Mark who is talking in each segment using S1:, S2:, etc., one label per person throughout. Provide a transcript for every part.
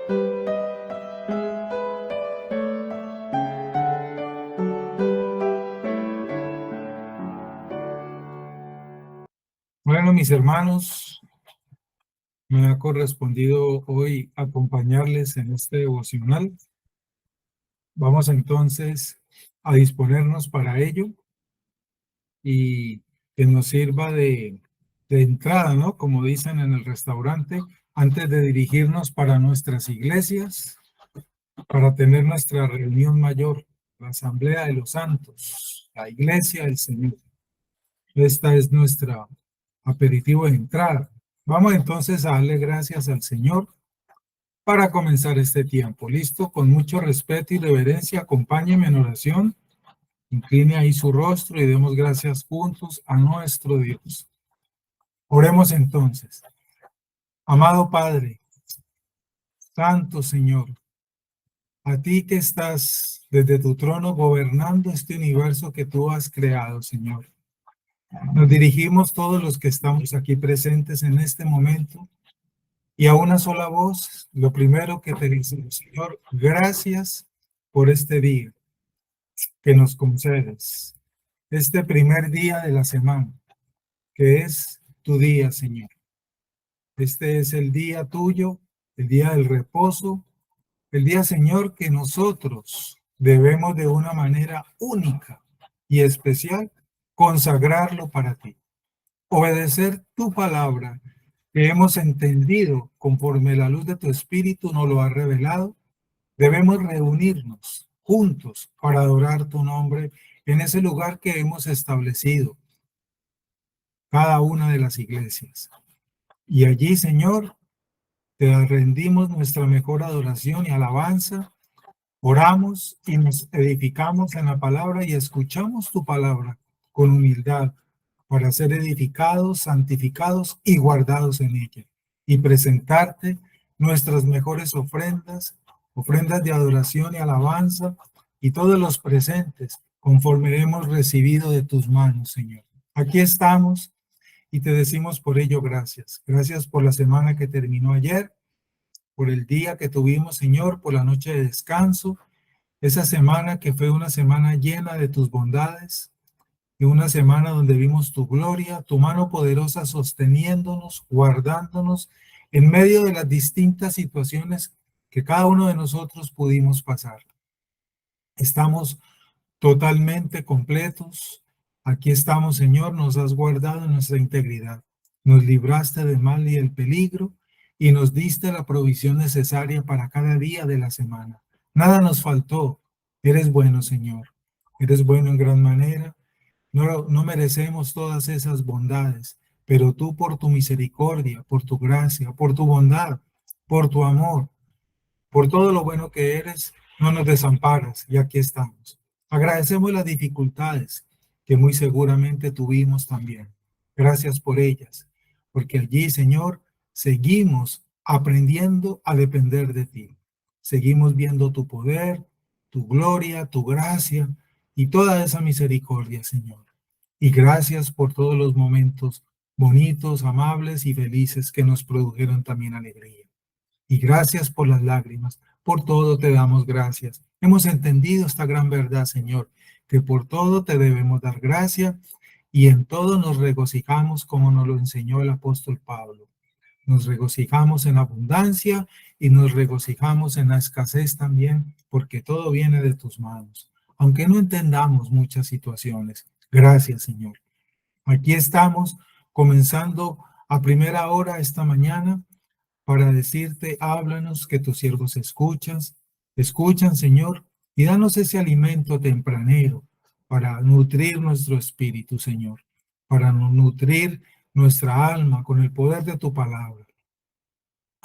S1: Bueno, mis hermanos, me ha correspondido hoy acompañarles en este devocional. Vamos entonces a disponernos para ello y que nos sirva de entrada, ¿no? Como dicen en el restaurante, antes de dirigirnos para nuestras iglesias, para tener nuestra reunión mayor, la Asamblea de los Santos, la Iglesia del Señor. Esta es nuestra aperitivo de entrada. Vamos entonces a darle gracias al Señor para comenzar este tiempo. ¿Listo? Con mucho respeto y reverencia, acompáñeme en oración. Incline ahí su rostro y demos gracias juntos a nuestro Dios. Oremos entonces. Amado Padre, Santo Señor, a ti que estás desde tu trono gobernando este universo que tú has creado, Señor. Nos dirigimos todos los que estamos aquí presentes en este momento y a una sola voz, lo primero que te decimos, Señor, gracias por este día que nos concedes, este primer día de la semana, que es tu día, Señor. Este es el día tuyo, el día del reposo, el día, Señor, que nosotros debemos de una manera única y especial consagrarlo para ti. Obedecer tu palabra que hemos entendido conforme la luz de tu Espíritu nos lo ha revelado. Debemos reunirnos juntos para adorar tu nombre en ese lugar que hemos establecido, cada una de las iglesias. Y allí, Señor, te rendimos nuestra mejor adoración y alabanza. Oramos y nos edificamos en la palabra y escuchamos tu palabra con humildad para ser edificados, santificados y guardados en ella. Y presentarte nuestras mejores ofrendas, ofrendas de adoración y alabanza y todos los presentes conforme hemos recibido de tus manos, Señor. Aquí estamos y te decimos por ello gracias. Gracias por la semana que terminó ayer, por el día que tuvimos, Señor, por la noche de descanso, esa semana que fue una semana llena de tus bondades y una semana donde vimos tu gloria, tu mano poderosa sosteniéndonos, guardándonos en medio de las distintas situaciones que cada uno de nosotros pudimos pasar. Estamos totalmente completos. Aquí estamos, Señor, nos has guardado en nuestra integridad. Nos libraste del mal y del peligro y nos diste la provisión necesaria para cada día de la semana. Nada nos faltó. Eres bueno, Señor. Eres bueno en gran manera. No merecemos todas esas bondades, pero tú por tu misericordia, por tu gracia, por tu bondad, por tu amor, por todo lo bueno que eres, no nos desamparas y aquí estamos. Agradecemos las dificultades que muy seguramente tuvimos también. Gracias por ellas, porque allí, Señor, seguimos aprendiendo a depender de ti. Seguimos viendo tu poder, tu gloria, tu gracia y toda esa misericordia, Señor. Y gracias por todos los momentos bonitos, amables y felices que nos produjeron también alegría. Y gracias por las lágrimas, por todo te damos gracias. Hemos entendido esta gran verdad, Señor, que por todo te debemos dar gracia y en todo nos regocijamos como nos lo enseñó el apóstol Pablo. Nos regocijamos en abundancia y nos regocijamos en la escasez también, porque todo viene de tus manos. Aunque no entendamos muchas situaciones. Gracias, Señor. Aquí estamos comenzando a primera hora esta mañana para decirte, háblanos, que tus siervos escuchan, Señor, y danos ese alimento tempranero para nutrir nuestro espíritu, Señor, para nutrir nuestra alma con el poder de tu palabra.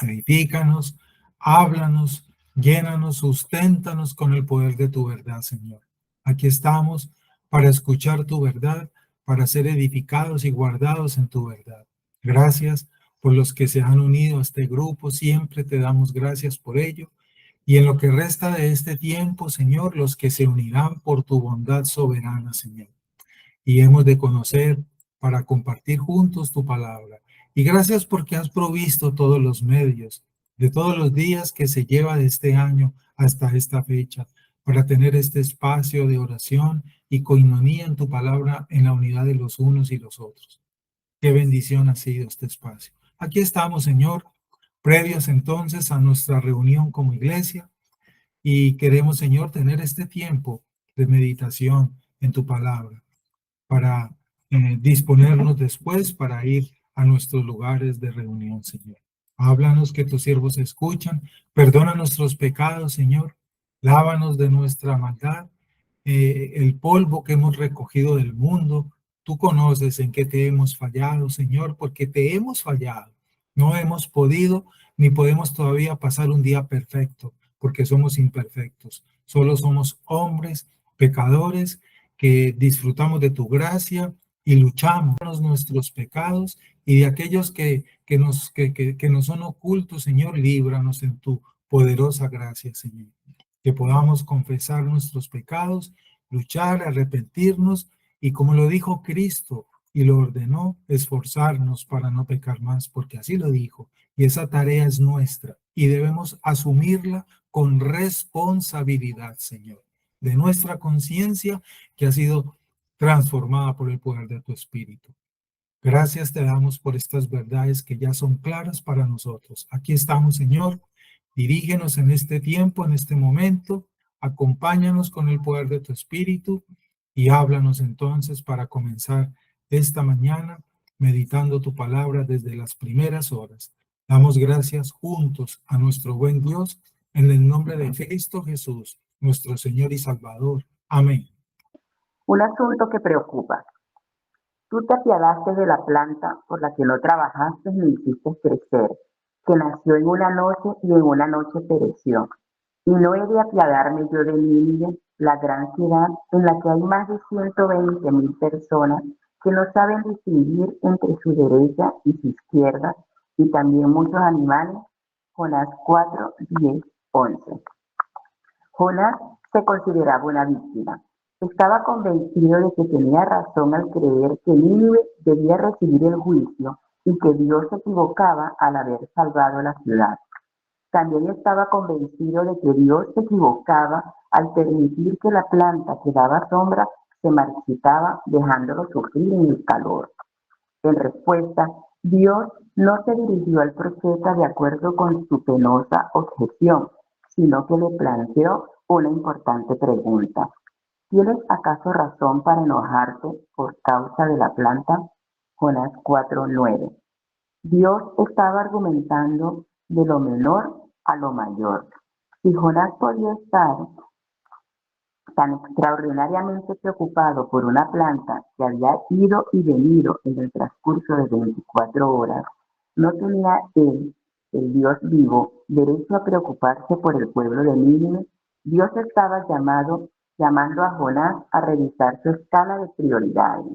S1: Edifícanos, háblanos, llénanos, susténtanos con el poder de tu verdad, Señor. Aquí estamos para escuchar tu verdad, para ser edificados y guardados en tu verdad. Gracias por los que se han unido a este grupo, siempre te damos gracias por ello. Y en lo que resta de este tiempo, Señor, los que se unirán por tu bondad soberana, Señor. Y hemos de conocer para compartir juntos tu palabra. Y gracias porque has provisto todos los medios de todos los días que se lleva de este año hasta esta fecha, para tener este espacio de oración y coinonía en tu palabra en la unidad de los unos y los otros. Qué bendición ha sido este espacio. Aquí estamos, Señor, previos entonces a nuestra reunión como iglesia y queremos, Señor, tener este tiempo de meditación en tu palabra para disponernos después para ir a nuestros lugares de reunión, Señor. Háblanos que tus siervos escuchan, perdona nuestros pecados, Señor, lávanos de nuestra maldad, el polvo que hemos recogido del mundo. Tú conoces en qué te hemos fallado, Señor, porque te hemos fallado. No hemos podido ni podemos todavía pasar un día perfecto, porque somos imperfectos. Solo somos hombres pecadores que disfrutamos de tu gracia y luchamos con nuestros pecados y de aquellos que nos son ocultos, Señor, líbranos en tu poderosa gracia, Señor. Que podamos confesar nuestros pecados, luchar, arrepentirnos y como lo dijo Cristo y lo ordenó, esforzarnos para no pecar más, porque así lo dijo. Y esa tarea es nuestra y debemos asumirla con responsabilidad, Señor, de nuestra conciencia que ha sido transformada por el poder de tu Espíritu. Gracias te damos por estas verdades que ya son claras para nosotros. Aquí estamos, Señor. Dirígenos en este tiempo, en este momento. Acompáñanos con el poder de tu Espíritu y háblanos entonces para comenzar esta mañana meditando tu palabra desde las primeras horas. Damos gracias juntos a nuestro buen Dios en el nombre de Cristo Jesús, nuestro Señor y Salvador. Amén.
S2: Un asunto que preocupa. Tú te apiadaste de la planta por la que no trabajaste ni hiciste crecer, que nació en una noche y en una noche pereció. Y no he de apiadarme yo de Nínive, la gran ciudad en la que hay más de 120,000 personas que no saben distinguir entre su derecha y su izquierda, y también muchos animales. Jonás 4, 10, 11. Jonás se consideraba una víctima. Estaba convencido de que tenía razón al creer que Nínive debía recibir el juicio y que Dios se equivocaba al haber salvado la ciudad. También estaba convencido de que Dios se equivocaba al permitir que la planta que daba sombra se marchitaba, dejándolo sufrir en el calor. En respuesta, Dios no se dirigió al profeta de acuerdo con su penosa objeción, sino que le planteó una importante pregunta. ¿Tienes acaso razón para enojarte por causa de la planta? Jonás 4:9. Dios estaba argumentando de lo menor a lo mayor. Si Jonás podía estar tan extraordinariamente preocupado por una planta que había ido y venido en el transcurso de 24 horas, no tenía él, el Dios vivo, derecho a preocuparse por el pueblo de Nínive. Dios estaba llamando a Jonás a revisar su escala de prioridades.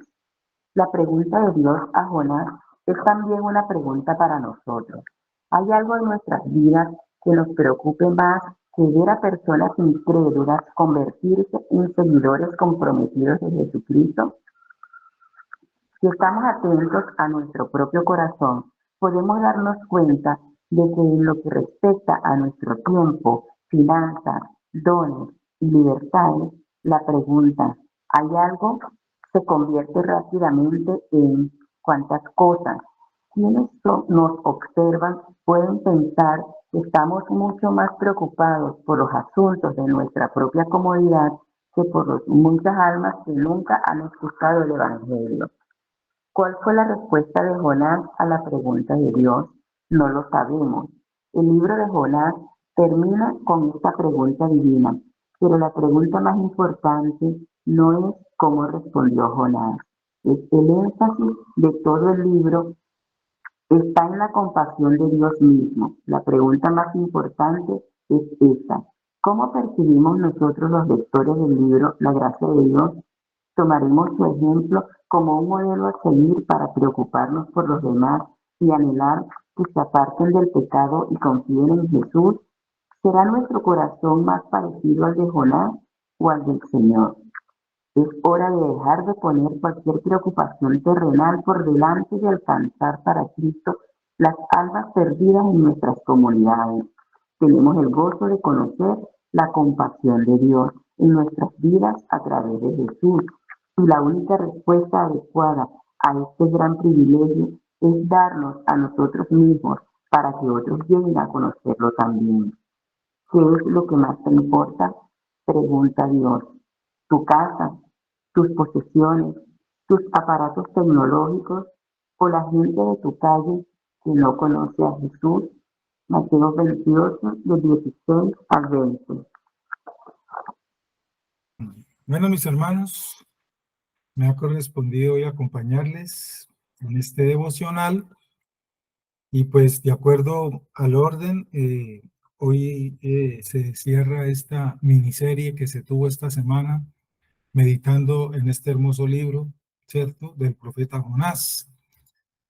S2: La pregunta de Dios a Jonás es también una pregunta para nosotros. ¿Hay algo en nuestras vidas que nos preocupe más que ver a personas incrédulas convertirse en seguidores comprometidos de Jesucristo? Si estamos atentos a nuestro propio corazón, podemos darnos cuenta de que en lo que respecta a nuestro tiempo, finanzas, dones y libertades, la pregunta ¿hay algo? Se convierte rápidamente en ¿cuántas cosas? Quienes nos observan pueden pensar que estamos mucho más preocupados por los asuntos de nuestra propia comodidad que por las muchas almas que nunca han escuchado el Evangelio. ¿Cuál fue la respuesta de Jonás a la pregunta de Dios? No lo sabemos. El libro de Jonás termina con esta pregunta divina, pero la pregunta más importante no es cómo respondió Jonás. Es el énfasis de todo el libro está en la compasión de Dios mismo. La pregunta más importante es esta. ¿Cómo percibimos nosotros los lectores del libro la gracia de Dios? ¿Tomaremos su ejemplo como un modelo a seguir para preocuparnos por los demás y anhelar que se aparten del pecado y confíen en Jesús? ¿Será nuestro corazón más parecido al de Jonás o al del Señor? Es hora de dejar de poner cualquier preocupación terrenal por delante de alcanzar para Cristo las almas perdidas en nuestras comunidades. Tenemos el gozo de conocer la compasión de Dios en nuestras vidas a través de Jesús. Y la única respuesta adecuada a este gran privilegio es darnos a nosotros mismos para que otros lleguen a conocerlo también. ¿Qué es lo que más te importa? Pregunta Dios. ¿Tu casa, tus posesiones, tus aparatos tecnológicos o la gente de tu calle que no conoce a Jesús? Mateo 28, del 16 al 20.
S1: Bueno, mis hermanos, me ha correspondido hoy acompañarles en este devocional y pues de acuerdo al orden, hoy se cierra esta miniserie que se tuvo esta semana meditando en este hermoso libro, ¿cierto?, del profeta Jonás.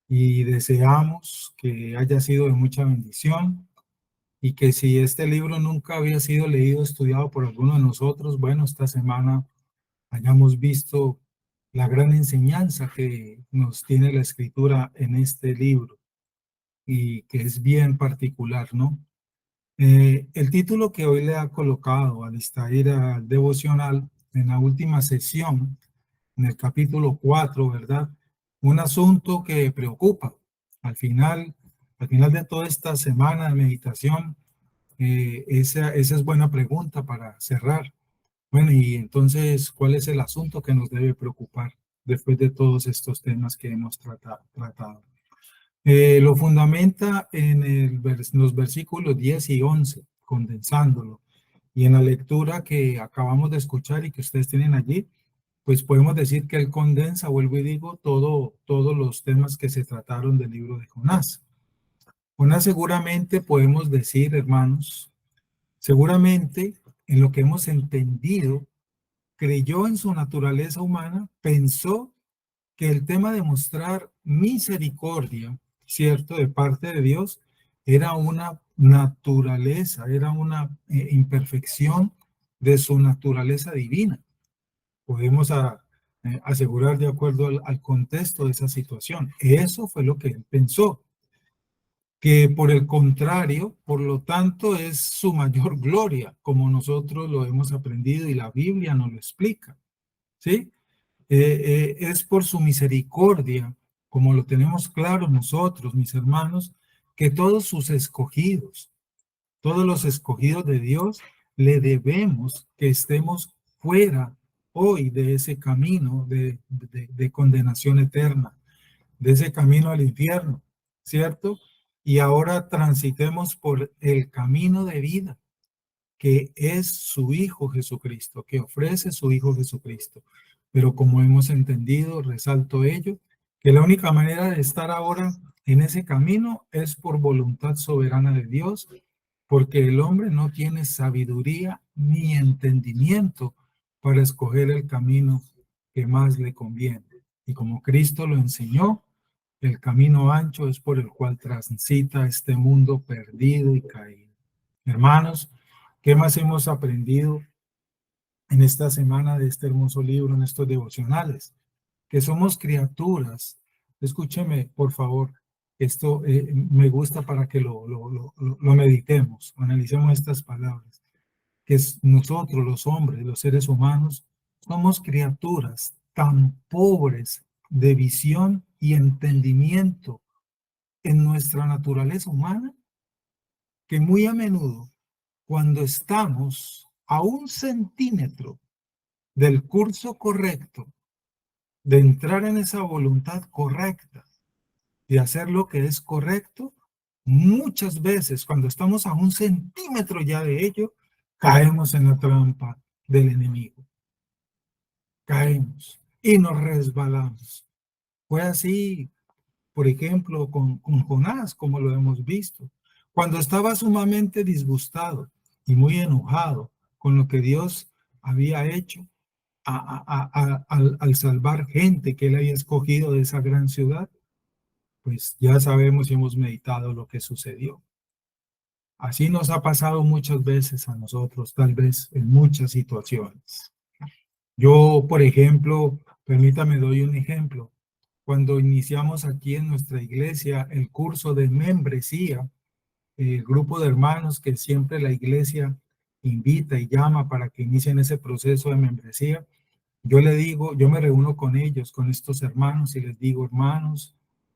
S1: Y deseamos que haya sido de mucha bendición y que si este libro nunca había sido leído, estudiado por alguno de nosotros, bueno, esta semana hayamos visto la gran enseñanza que nos tiene la escritura en este libro y que es bien particular, ¿no? El título que hoy le ha colocado al estar al devocional en la última sesión, en el capítulo 4, ¿verdad? Un asunto que preocupa. Al final de toda esta semana de meditación, esa es buena pregunta para cerrar. Bueno, y entonces, ¿cuál es el asunto que nos debe preocupar después de todos estos temas que hemos tratado? Lo fundamenta en los versículos 10 y 11, condensándolo. Y en la lectura que acabamos de escuchar y que ustedes tienen allí, pues podemos decir que él condensa, vuelvo y digo, todos los temas que se trataron del libro de Jonás. Jonás seguramente podemos decir, hermanos, seguramente en lo que hemos entendido, creyó en su naturaleza humana, pensó que el tema de mostrar misericordia, ¿cierto?, de parte de Dios, era una naturaleza, era una imperfección de su naturaleza divina. Podemos asegurar de acuerdo al contexto de esa situación. Eso fue lo que él pensó. Que por el contrario, por lo tanto, es su mayor gloria, como nosotros lo hemos aprendido y la Biblia nos lo explica, ¿sí? Es por su misericordia, como lo tenemos claro nosotros, mis hermanos, que todos sus escogidos, todos los escogidos de Dios, le debemos que estemos fuera hoy de ese camino de condenación eterna, de ese camino al infierno, ¿cierto? Y ahora transitemos por el camino de vida, que es su Hijo Jesucristo, que ofrece su Hijo Jesucristo. Pero como hemos entendido, resalto ello, que la única manera de estar ahora en ese camino es por voluntad soberana de Dios, porque el hombre no tiene sabiduría ni entendimiento para escoger el camino que más le conviene. Y como Cristo lo enseñó, el camino ancho es por el cual transita este mundo perdido y caído. Hermanos, ¿qué más hemos aprendido en esta semana de este hermoso libro, en estos devocionales? Que somos criaturas. Escúcheme, por favor, esto me gusta para que lo meditemos, analicemos estas palabras. Que nosotros, los hombres, los seres humanos, somos criaturas tan pobres de visión y entendimiento en nuestra naturaleza humana, que muy a menudo, cuando estamos a 1 centímetro del curso correcto, de entrar en esa voluntad correcta, de hacer lo que es correcto, muchas veces cuando estamos a 1 centímetro ya de ello, caemos en la trampa del enemigo. Caemos y nos resbalamos. Fue así, por ejemplo, con Jonás, como lo hemos visto. Cuando estaba sumamente disgustado y muy enojado con lo que Dios había hecho al salvar gente que él había escogido de esa gran ciudad, pues ya sabemos y hemos meditado lo que sucedió. Así nos ha pasado muchas veces a nosotros, tal vez en muchas situaciones. Yo, por ejemplo, permítame, doy un ejemplo. cuando iniciamos aquí en nuestra iglesia el curso de membresía, el grupo de hermanos que siempre la iglesia invita y llama para que inicien ese proceso de membresía, yo le digo, yo me reúno con ellos, con estos hermanos y les digo, hermanos,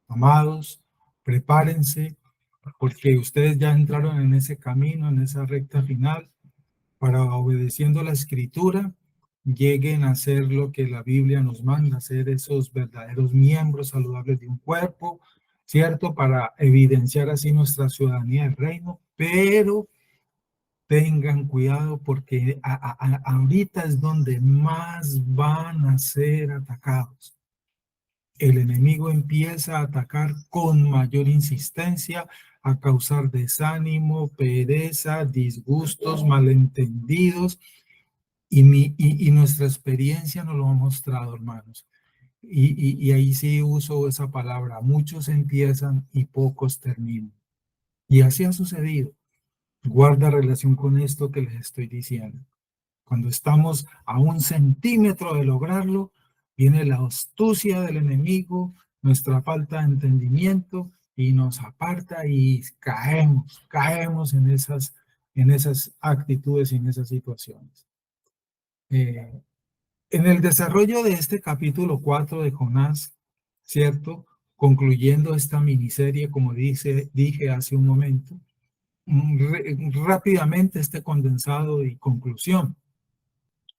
S1: amados, prepárense porque ustedes ya entraron en ese camino, en esa recta final, para obedeciendo la escritura, lleguen a ser lo que la Biblia nos manda, ser esos verdaderos miembros saludables de un cuerpo, ¿cierto? Para evidenciar así nuestra ciudadanía del reino, pero tengan cuidado porque ahorita es donde más van a ser atacados. El enemigo empieza a atacar con mayor insistencia, a causar desánimo, pereza, disgustos, malentendidos, y nuestra experiencia nos lo ha mostrado, hermanos. Y ahí sí uso esa palabra, muchos empiezan y pocos terminan. Y así ha sucedido. Guarda relación con esto que les estoy diciendo. Cuando estamos a 1 centímetro de lograrlo, viene la astucia del enemigo, nuestra falta de entendimiento y nos aparta y caemos en esas actitudes y en esas situaciones. En el desarrollo de este capítulo 4 de Jonás, ¿cierto? Concluyendo esta miniserie, como dije hace un momento, rápidamente este condensado y conclusión.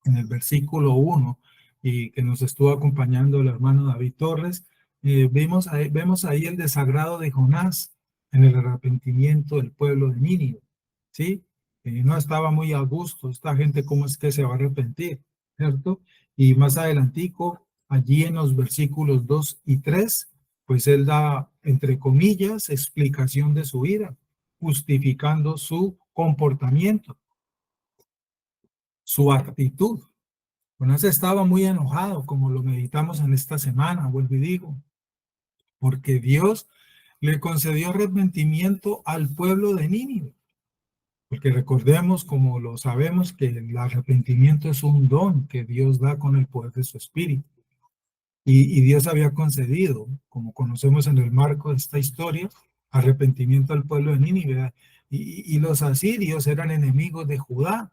S1: En el versículo 1, y que nos estuvo acompañando el hermano David Torres, vemos ahí el desagrado de Jonás en el arrepentimiento del pueblo de Nínive, ¿sí? No estaba muy a gusto, esta gente, ¿cómo es que se va a arrepentir? ¿Cierto? Y más adelantico, allí en los versículos 2 y 3, pues él da, entre comillas, explicación de su ira, justificando su comportamiento, su actitud. Jonás estaba muy enojado, como lo meditamos en esta semana, vuelvo y digo, porque Dios le concedió arrepentimiento al pueblo de Nínive. Porque recordemos, como lo sabemos, que el arrepentimiento es un don que Dios da con el poder de su espíritu. Y Dios había concedido, como conocemos en el marco de esta historia, arrepentimiento al pueblo de Nínive. Y los asirios eran enemigos de Judá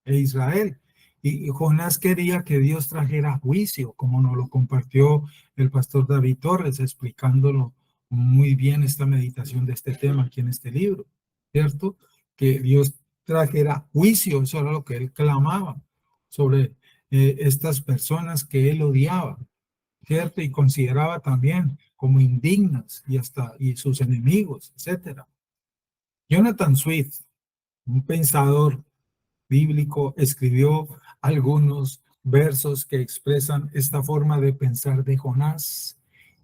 S1: e Israel. Y Jonás quería que Dios trajera juicio, como nos lo compartió el pastor David Torres, explicándolo muy bien esta meditación de este tema aquí en este libro, ¿cierto? Que Dios trajera juicio, eso era lo que él clamaba sobre estas personas que él odiaba, ¿cierto? Y consideraba también como indignas y sus enemigos, etcétera. Jonathan Swift, un pensador bíblico, escribió algunos versos que expresan esta forma de pensar de Jonás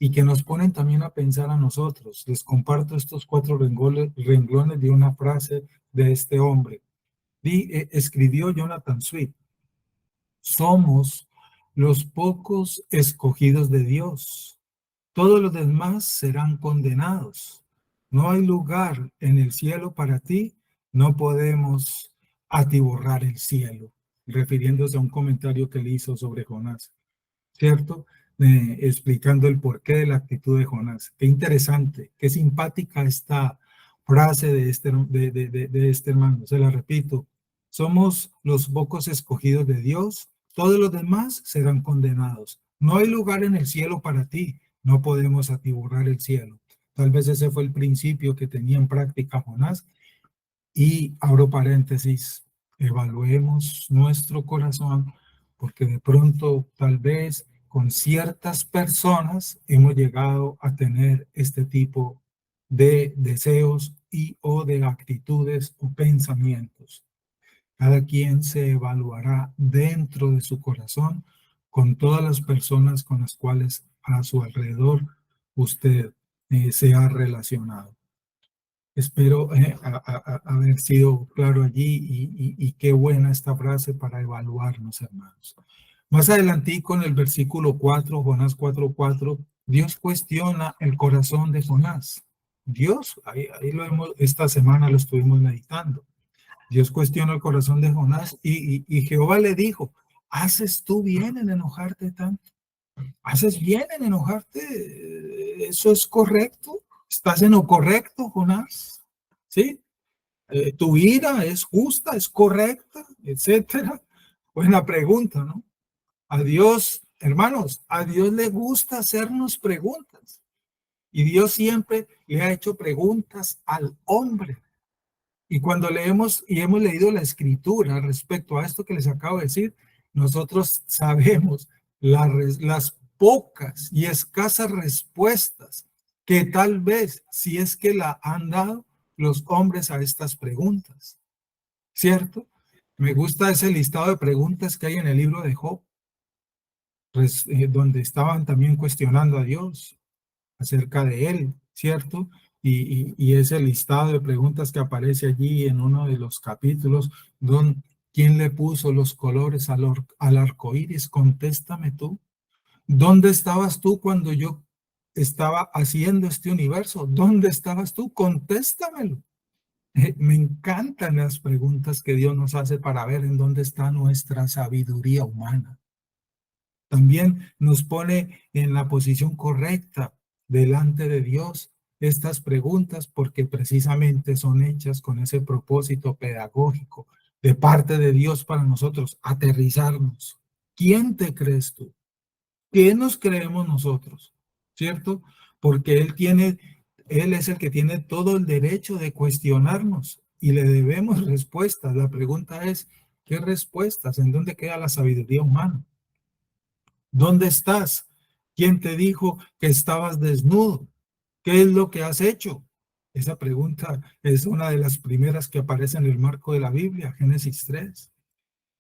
S1: y que nos ponen también a pensar a nosotros. Les comparto estos 4 renglones de una frase de este hombre. Escribió Jonathan Swift: somos los pocos escogidos de Dios. Todos los demás serán condenados. No hay lugar en el cielo para ti. No podemos atiborrar el cielo, refiriéndose a un comentario que le hizo sobre Jonás, ¿cierto? Explicando el porqué de la actitud de Jonás. Qué interesante, qué simpática esta frase de este hermano. Se la repito: somos los pocos escogidos de Dios. Todos los demás serán condenados. No hay lugar en el cielo para ti. No podemos atiborrar el cielo. Tal vez ese fue el principio que tenía en práctica Jonás. Y abro paréntesis, evaluemos nuestro corazón, porque de pronto tal vez con ciertas personas hemos llegado a tener este tipo de deseos y o de actitudes o pensamientos. Cada quien se evaluará dentro de su corazón con todas las personas con las cuales a su alrededor usted se ha relacionado. Espero haber sido claro allí y qué buena esta frase para evaluarnos, hermanos. Más adelante, con el versículo 4, Jonás 4:4, Dios cuestiona el corazón de Jonás. Dios, ahí esta semana lo estuvimos meditando. Dios cuestiona el corazón de Jonás y Jehová le dijo: ¿haces tú bien en enojarte tanto? ¿Haces bien en enojarte? ¿Eso es correcto? ¿Estás en lo correcto, Jonás? ¿Sí? ¿Tu ira es justa, es correcta, etcétera? Buena pregunta, ¿no? A Dios, hermanos, a Dios le gusta hacernos preguntas. Y Dios siempre le ha hecho preguntas al hombre. Y cuando leemos y hemos leído la escritura respecto a esto que les acabo de decir, nosotros sabemos las pocas y escasas respuestas que tal vez, si es que la han dado los hombres a estas preguntas, ¿cierto? Me gusta ese listado de preguntas que hay en el libro de Job, donde estaban también cuestionando a Dios acerca de él, ¿cierto? Y ese listado de preguntas que aparece allí en uno de los capítulos, ¿quién le puso los colores al arco iris? Contéstame tú. ¿Dónde estabas tú cuando yo estaba haciendo este universo? ¿Dónde estabas tú? Contéstamelo. Me encantan las preguntas que Dios nos hace para ver en dónde está nuestra sabiduría humana. También nos pone en la posición correcta delante de Dios estas preguntas porque precisamente son hechas con ese propósito pedagógico de parte de Dios para nosotros, aterrizarnos. ¿Quién te crees tú? ¿Qué nos creemos nosotros? ¿Cierto? Porque Él es el que tiene todo el derecho de cuestionarnos y le debemos respuestas. La pregunta es, ¿qué respuestas? ¿En dónde queda la sabiduría humana? ¿Dónde estás? ¿Quién te dijo que estabas desnudo? ¿Qué es lo que has hecho? Esa pregunta es una de las primeras que aparece en el marco de la Biblia, Génesis 3.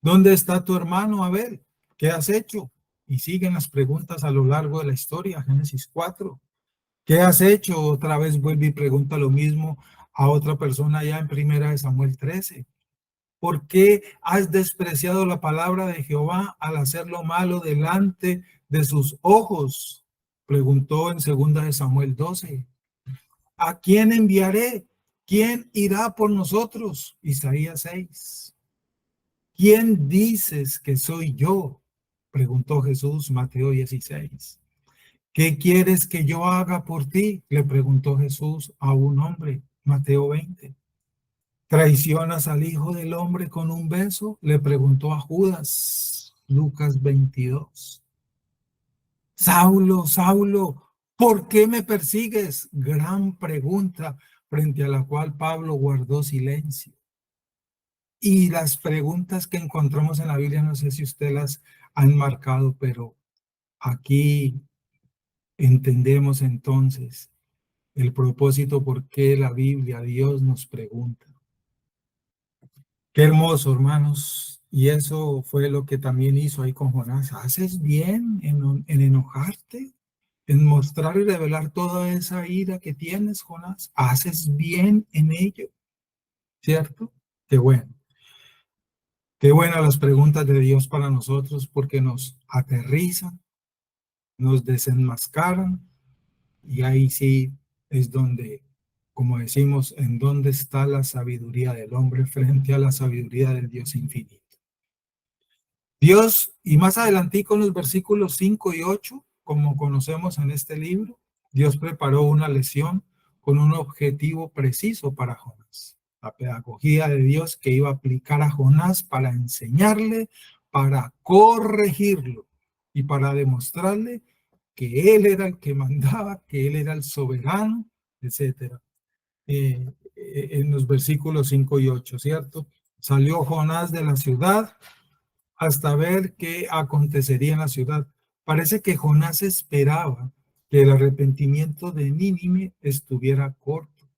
S1: ¿Dónde está tu hermano Abel? ¿Qué has hecho? Y siguen las preguntas a lo largo de la historia, Génesis 4. ¿Qué has hecho? Otra vez vuelve y pregunta lo mismo a otra persona ya en primera de Samuel 13. ¿Por qué has despreciado la palabra de Jehová al hacer lo malo delante de sus ojos? Preguntó en segunda de Samuel 12. ¿A quién enviaré? ¿Quién irá por nosotros? Isaías 6. ¿Quién dices que soy yo? Preguntó Jesús, Mateo 16. ¿Qué quieres que yo haga por ti? Le preguntó Jesús a un hombre, Mateo 20. ¿Traicionas al Hijo del Hombre con un beso? Le preguntó a Judas, Lucas 22. Saulo, Saulo, ¿por qué me persigues? Gran pregunta frente a la cual Pablo guardó silencio. Y las preguntas que encontramos en la Biblia, no sé si usted las han marcado, pero aquí entendemos entonces el propósito por qué la Biblia, Dios nos pregunta. Qué hermoso, hermanos. Y eso fue lo que también hizo ahí con Jonás. ¿Haces bien en enojarte? En mostrar y revelar toda esa ira que tienes, Jonás. ¿Haces bien en ello? ¿Cierto? Qué bueno. Qué buenas las preguntas de Dios para nosotros porque nos aterrizan, nos desenmascaran y ahí sí es donde, como decimos, en dónde está la sabiduría del hombre frente a la sabiduría del Dios infinito. Dios, y más adelantico en los versículos 5 y 8, como conocemos en este libro, Dios preparó una lección con un objetivo preciso para Jonás. La pedagogía de Dios que iba a aplicar a Jonás para enseñarle, para corregirlo y para demostrarle que él era el que mandaba, que él era el soberano, etcétera. En los versículos 5 y 8, ¿cierto? Salió Jonás de la ciudad hasta ver qué acontecería en la ciudad. Parece que Jonás esperaba que el arrepentimiento de Nínive estuviera corto,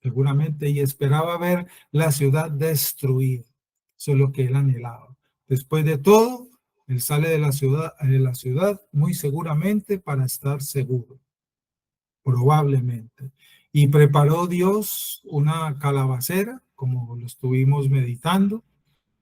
S1: seguramente, y esperaba ver la ciudad destruida. Eso es lo que él anhelaba. Después de todo, él sale de la ciudad muy seguramente para estar seguro, probablemente. Y preparó Dios una calabacera, como lo estuvimos meditando,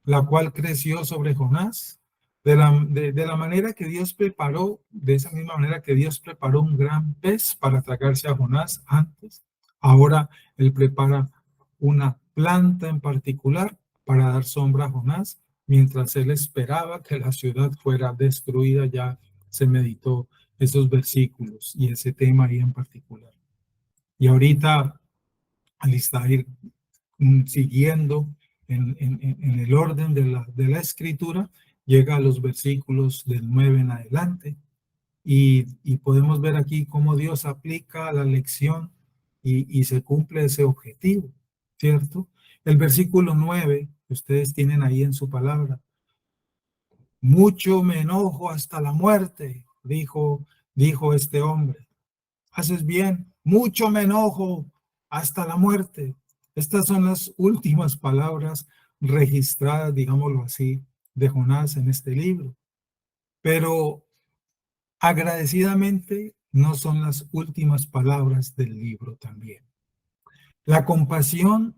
S1: la cual creció sobre Jonás, de la manera que Dios preparó, de esa misma manera que Dios preparó un gran pez para tragarse a Jonás antes, ahora Él prepara una planta en particular para dar sombra a Jonás, mientras Él esperaba que la ciudad fuera destruida ya se meditó esos versículos y ese tema ahí en particular. Y ahorita, al estar siguiendo en el orden de la escritura, llega a los versículos del 9 en adelante y podemos ver aquí cómo Dios aplica la lección y se cumple ese objetivo, ¿cierto? El versículo 9, que ustedes tienen ahí en su palabra: mucho me enojo hasta la muerte, dijo este hombre. Haces bien, mucho me enojo hasta la muerte. Estas son las últimas palabras registradas, digámoslo así, de Jonás en este libro. Pero agradecidamente no son las últimas palabras del libro también. La compasión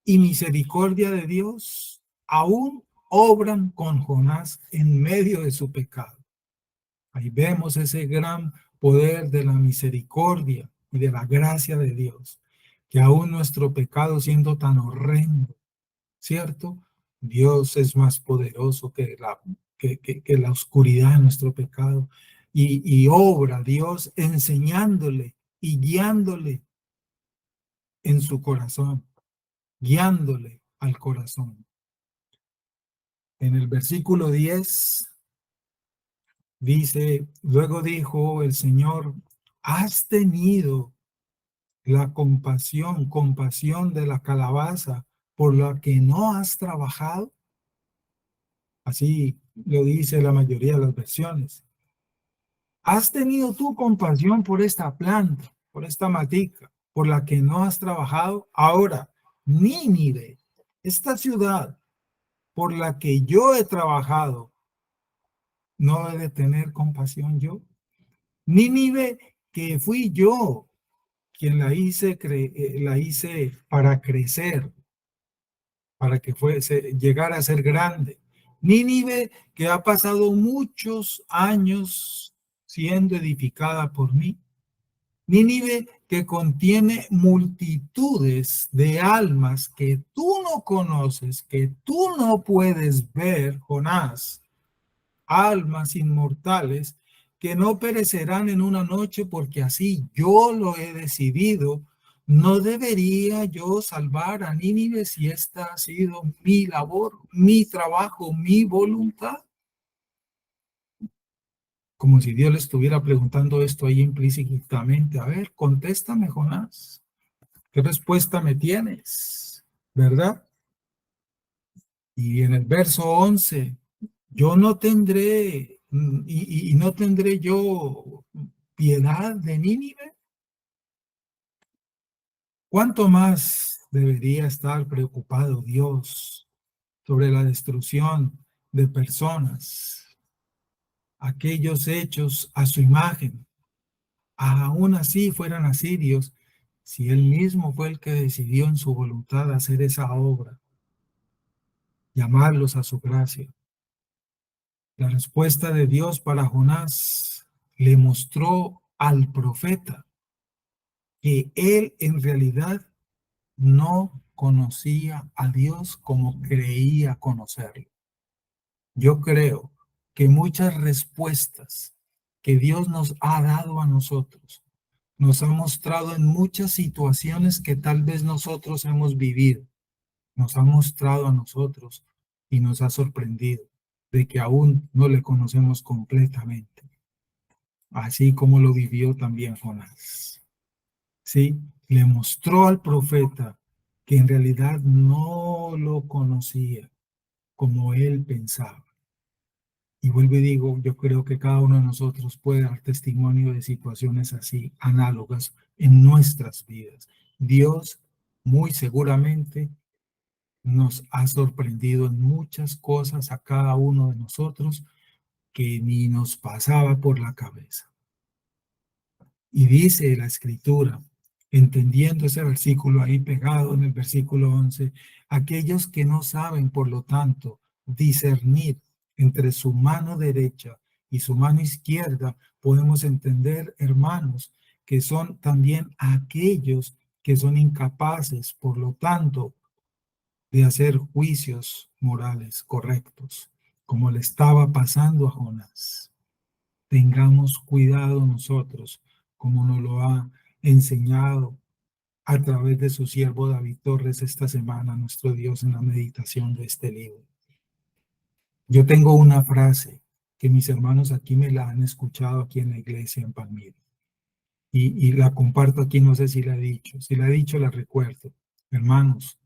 S1: y misericordia de Dios aún obran con Jonás en medio de su pecado. Ahí vemos ese gran poder de la misericordia y de la gracia de Dios, que aún nuestro pecado siendo tan horrendo, ¿cierto? Dios es más poderoso que la oscuridad de nuestro pecado y obra Dios enseñándole y guiándole en su corazón, guiándole al corazón. En el versículo 10 dice, luego dijo el Señor, has tenido la compasión de la calabaza por la que no has trabajado. Así lo dice la mayoría de las versiones. Has tenido tú compasión por esta planta, por esta matica, por la que no has trabajado. Ahora, Nínive, esta ciudad por la que yo he trabajado, ¿no he de tener compasión yo? Nínive, que fui yo quien la hice para crecer, para que llegara a ser grande. Nínive, que ha pasado muchos años siendo edificada por mí. Nínive, que contiene multitudes de almas que tú no conoces, que tú no puedes ver, Jonás. Almas inmortales que no perecerán en una noche, porque así yo lo he decidido. ¿No debería yo salvar a Nínive si esta ha sido mi labor, mi trabajo, mi voluntad? Como si Dios le estuviera preguntando esto ahí implícitamente. A ver, contéstame, Jonás. ¿Qué respuesta me tienes? ¿Verdad? Y en el verso 11, yo no tendré, y no tendré yo piedad de Nínive. ¿Cuánto más debería estar preocupado Dios sobre la destrucción de personas, aquellos hechos a su imagen, aún así fueran asirios, si él mismo fue el que decidió en su voluntad hacer esa obra, llamarlos a su gracia? La respuesta de Dios para Jonás le mostró al profeta que él en realidad no conocía a Dios como creía conocerlo. Yo creo que muchas respuestas que Dios nos ha dado a nosotros, nos ha mostrado en muchas situaciones que tal vez nosotros hemos vivido, nos ha mostrado a nosotros y nos ha sorprendido de que aún no le conocemos completamente, así como lo vivió también Jonás. Sí, le mostró al profeta que en realidad no lo conocía como él pensaba. Y vuelvo y digo, yo creo que cada uno de nosotros puede dar testimonio de situaciones así, análogas en nuestras vidas. Dios muy seguramente nos ha sorprendido en muchas cosas a cada uno de nosotros que ni nos pasaba por la cabeza. Y dice la escritura, entendiendo ese versículo ahí pegado en el versículo 11, aquellos que no saben, por lo tanto, discernir entre su mano derecha y su mano izquierda, podemos entender, hermanos, que son también aquellos que son incapaces, por lo tanto, de hacer juicios morales correctos, como le estaba pasando a Jonás. tengamos cuidado nosotros, como nos lo ha enseñado a través de su siervo David Torres esta semana, nuestro Dios, en la meditación de este libro. Yo tengo una frase que mis hermanos aquí me la han escuchado aquí en la iglesia en Palmira. Y la comparto aquí, no sé si la he dicho. Si la he dicho, la recuerdo. Hermanos,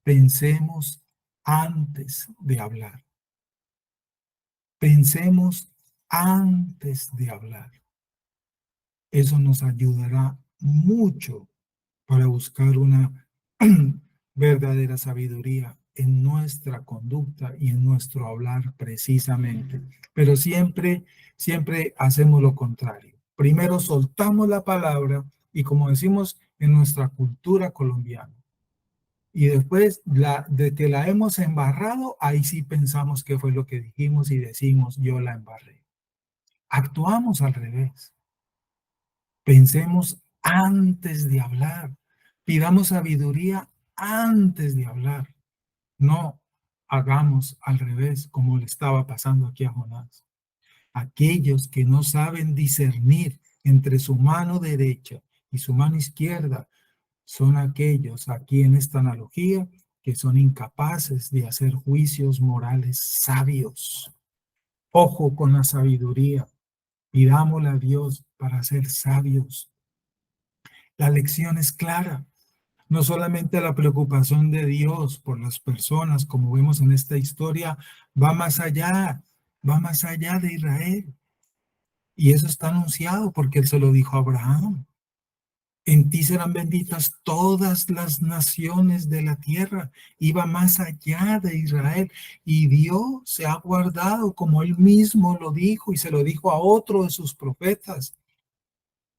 S1: pensemos antes de hablar. Pensemos antes de hablar. Eso nos ayudará mucho para buscar una verdadera sabiduría en nuestra conducta y en nuestro hablar precisamente. Pero siempre hacemos lo contrario. Primero soltamos la palabra y, como decimos en nuestra cultura colombiana, y después de que la hemos embarrado, ahí sí pensamos qué fue lo que dijimos y decimos yo la embarré. Actuamos al revés. Pensemos antes de hablar. Pidamos sabiduría antes de hablar. No hagamos al revés, como le estaba pasando aquí a Jonás. Aquellos que no saben discernir entre su mano derecha y su mano izquierda son aquellos, aquí en esta analogía, que son incapaces de hacer juicios morales sabios. Ojo con la sabiduría. Pidámosle a Dios para ser sabios. La lección es clara. No solamente la preocupación de Dios por las personas, como vemos en esta historia, va más allá de Israel. Y eso está anunciado porque Él se lo dijo a Abraham. En ti serán benditas todas las naciones de la tierra. Iba más allá de Israel. Y Dios se ha guardado, como Él mismo lo dijo y se lo dijo a otro de sus profetas.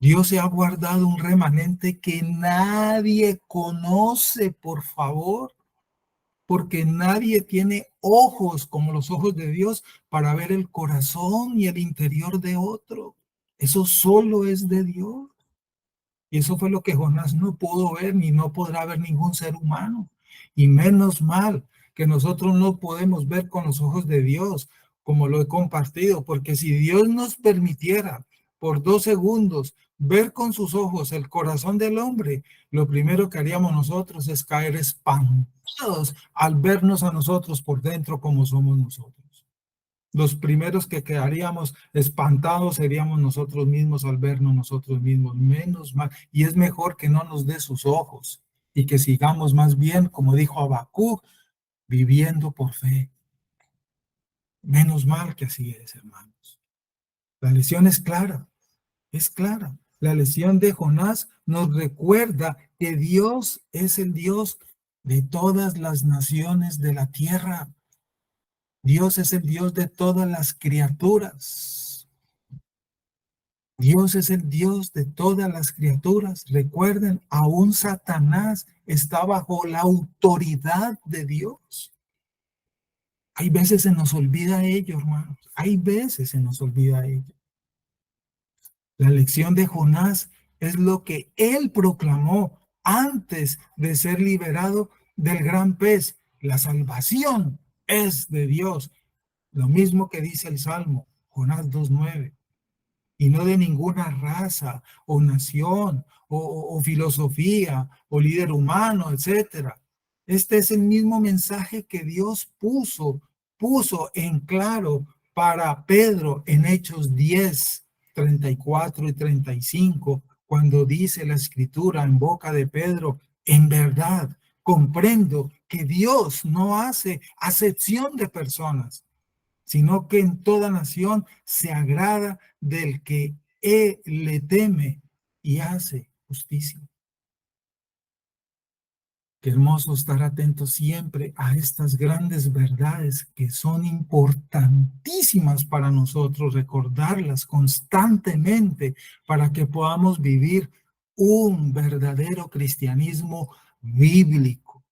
S1: Dios se ha guardado un remanente que nadie conoce, por favor, porque nadie tiene ojos como los ojos de Dios para ver el corazón y el interior de otro. Eso solo es de Dios. Y eso fue lo que Jonás no pudo ver ni no podrá ver ningún ser humano. Y menos mal que nosotros no podemos ver con los ojos de Dios, como lo he compartido, porque si Dios nos permitiera por 2 segundos ver con sus ojos el corazón del hombre, lo primero que haríamos nosotros es caer espantados al vernos a nosotros por dentro como somos nosotros. Los primeros que quedaríamos espantados seríamos nosotros mismos al vernos nosotros mismos. Menos mal. Y es mejor que no nos dé sus ojos y que sigamos más bien, como dijo Habacuc, viviendo por fe. Menos mal que así es, hermanos. La lección es clara, es clara. La lección de Jonás nos recuerda que Dios es el Dios de todas las naciones de la tierra. Dios es el Dios de todas las criaturas. Dios es el Dios de todas las criaturas. Recuerden, aún Satanás está bajo la autoridad de Dios. Hay veces se nos olvida ello, hermanos. Hay veces se nos olvida ello. La lección de Jonás es lo que él proclamó antes de ser liberado del gran pez. La salvación es de Dios. Lo mismo que dice el Salmo, Jonás 2:9. Y no de ninguna raza o nación o filosofía o líder humano, etcétera. Este es el mismo mensaje que Dios puso en claro para Pedro en Hechos 10:34 y 35, cuando dice la escritura en boca de Pedro: en verdad comprendo que Dios no hace acepción de personas, sino que en toda nación se agrada del que él le teme y hace justicia. Qué hermoso estar atento siempre a estas grandes verdades que son importantísimas para nosotros, recordarlas constantemente para que podamos vivir un verdadero cristianismo bíblico,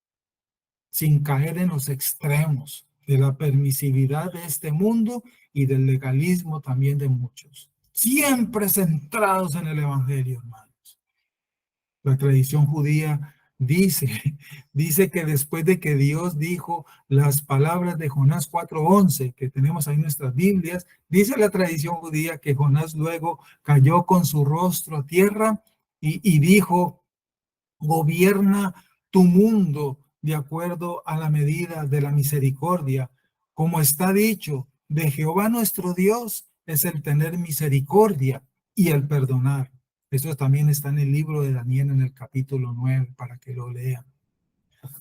S1: sin caer en los extremos de la permisividad de este mundo y del legalismo también de muchos. Siempre centrados en el Evangelio, hermanos. La tradición judía Dice, dice que después de que Dios dijo las palabras de Jonás 4:11, que tenemos ahí en nuestras Biblias, dice la tradición judía que Jonás luego cayó con su rostro a tierra y dijo, gobierna tu mundo de acuerdo a la medida de la misericordia. Como está dicho, de Jehová nuestro Dios es el tener misericordia y el perdonar. Eso también está en el libro de Daniel en el capítulo 9 para que lo lean.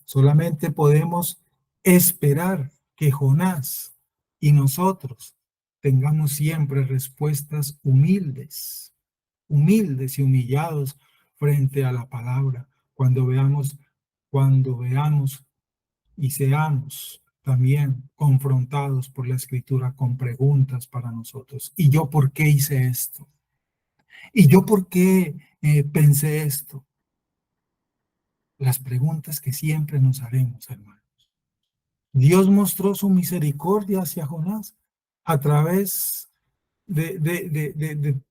S1: Solamente podemos esperar que Jonás y nosotros tengamos siempre respuestas humildes, humildes y humillados frente a la palabra, cuando veamos y seamos también confrontados por la escritura con preguntas para nosotros. ¿Y yo por qué hice esto? ¿Y yo por qué pensé esto? Las preguntas que siempre nos haremos, hermano. Dios mostró su misericordia hacia Jonás a través de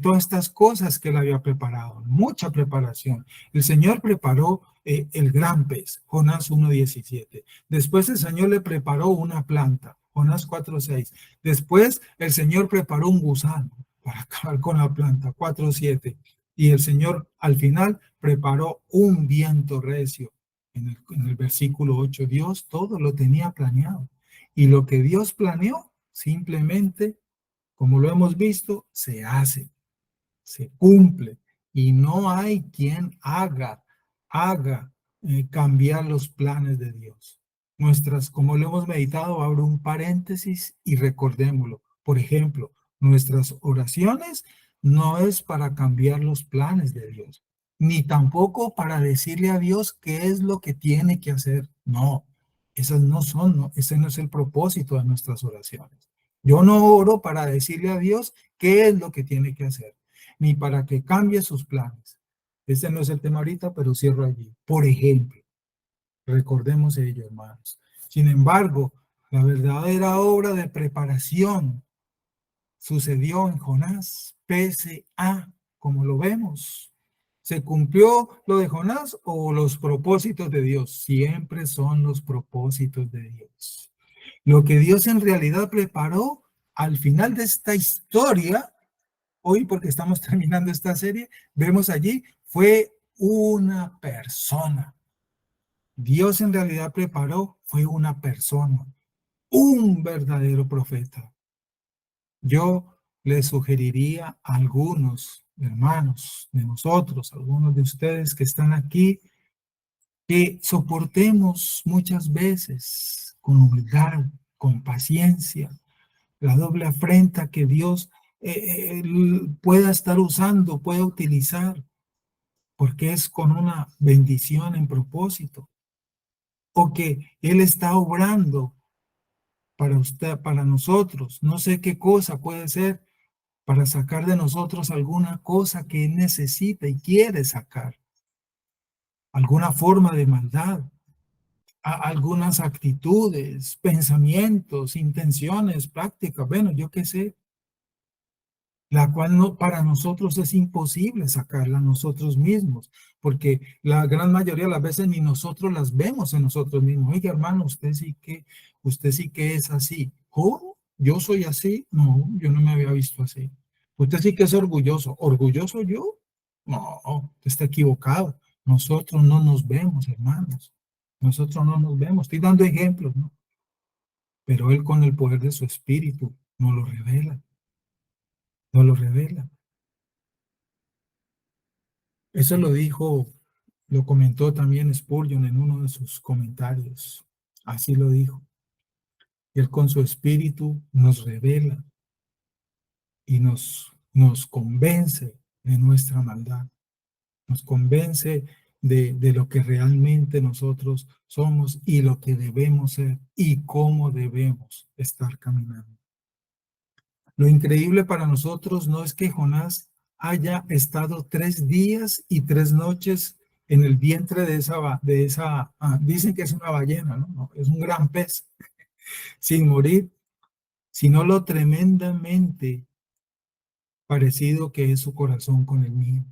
S1: todas estas cosas que él había preparado, mucha preparación. El Señor preparó el gran pez, Jonás 1:17. Después el Señor le preparó una planta, Jonás 4:6. Después el Señor preparó un gusano para acabar con la planta, 4:7. Y el Señor al final preparó un viento recio. En el versículo 8, Dios todo lo tenía planeado. Y lo que Dios planeó, simplemente, como lo hemos visto, se hace, se cumple. Y no hay quien haga cambiar los planes de Dios. Como lo hemos meditado, abro un paréntesis y recordémoslo. Por ejemplo, nuestras oraciones no es para cambiar los planes de Dios, ni tampoco para decirle a Dios qué es lo que tiene que hacer. No, esas no son, no, ese no es el propósito de nuestras oraciones. Yo no oro para decirle a Dios qué es lo que tiene que hacer, ni para que cambie sus planes. Este no es el tema ahorita, pero cierro allí. Por ejemplo, recordemos ello, hermanos. Sin embargo, la verdadera obra de preparación sucedió en Jonás, pese a, como lo vemos. ¿Se cumplió lo de Jonás o los propósitos de Dios? Siempre son los propósitos de Dios. Lo que Dios en realidad preparó al final de esta historia, hoy porque estamos terminando esta serie, vemos allí, fue una persona. Dios en realidad preparó, fue una persona, un verdadero profeta. Yo les sugeriría a algunos hermanos de nosotros, algunos de ustedes que están aquí, que soportemos muchas veces con humildad, con paciencia, la doble afrenta que Dios pueda estar usando, pueda utilizar, porque es con una bendición en propósito, o que Él está obrando para usted, para nosotros, no sé qué cosa puede ser, para sacar de nosotros alguna cosa que Él necesita y quiere sacar, alguna forma de maldad, algunas actitudes, pensamientos, intenciones, prácticas, bueno, yo qué sé, la cual no, para nosotros es imposible sacarla nosotros mismos, porque la gran mayoría de las veces ni nosotros las vemos en nosotros mismos. Oiga, hermano, usted sí que es así. ¿Cómo? ¿Yo soy así? No, yo no me había visto así. Usted sí que es orgulloso. ¿Orgulloso yo? No, usted está equivocado. Nosotros no nos vemos, hermanos. Nosotros no nos vemos. Estoy dando ejemplos, ¿no? Pero Él con el poder de su espíritu nos lo revela. Nos lo revela. Eso lo comentó también Spurgeon en uno de sus comentarios. Así lo dijo. Él con su espíritu nos revela y nos convence de nuestra maldad. Nos convence de lo que realmente nosotros somos y lo que debemos ser y cómo debemos estar caminando. Lo increíble para nosotros no es que Jonás haya estado 3 días y 3 noches en el vientre dicen que es una ballena, ¿no? No, es un gran pez, sin morir, sino lo tremendamente parecido que es su corazón con el mío,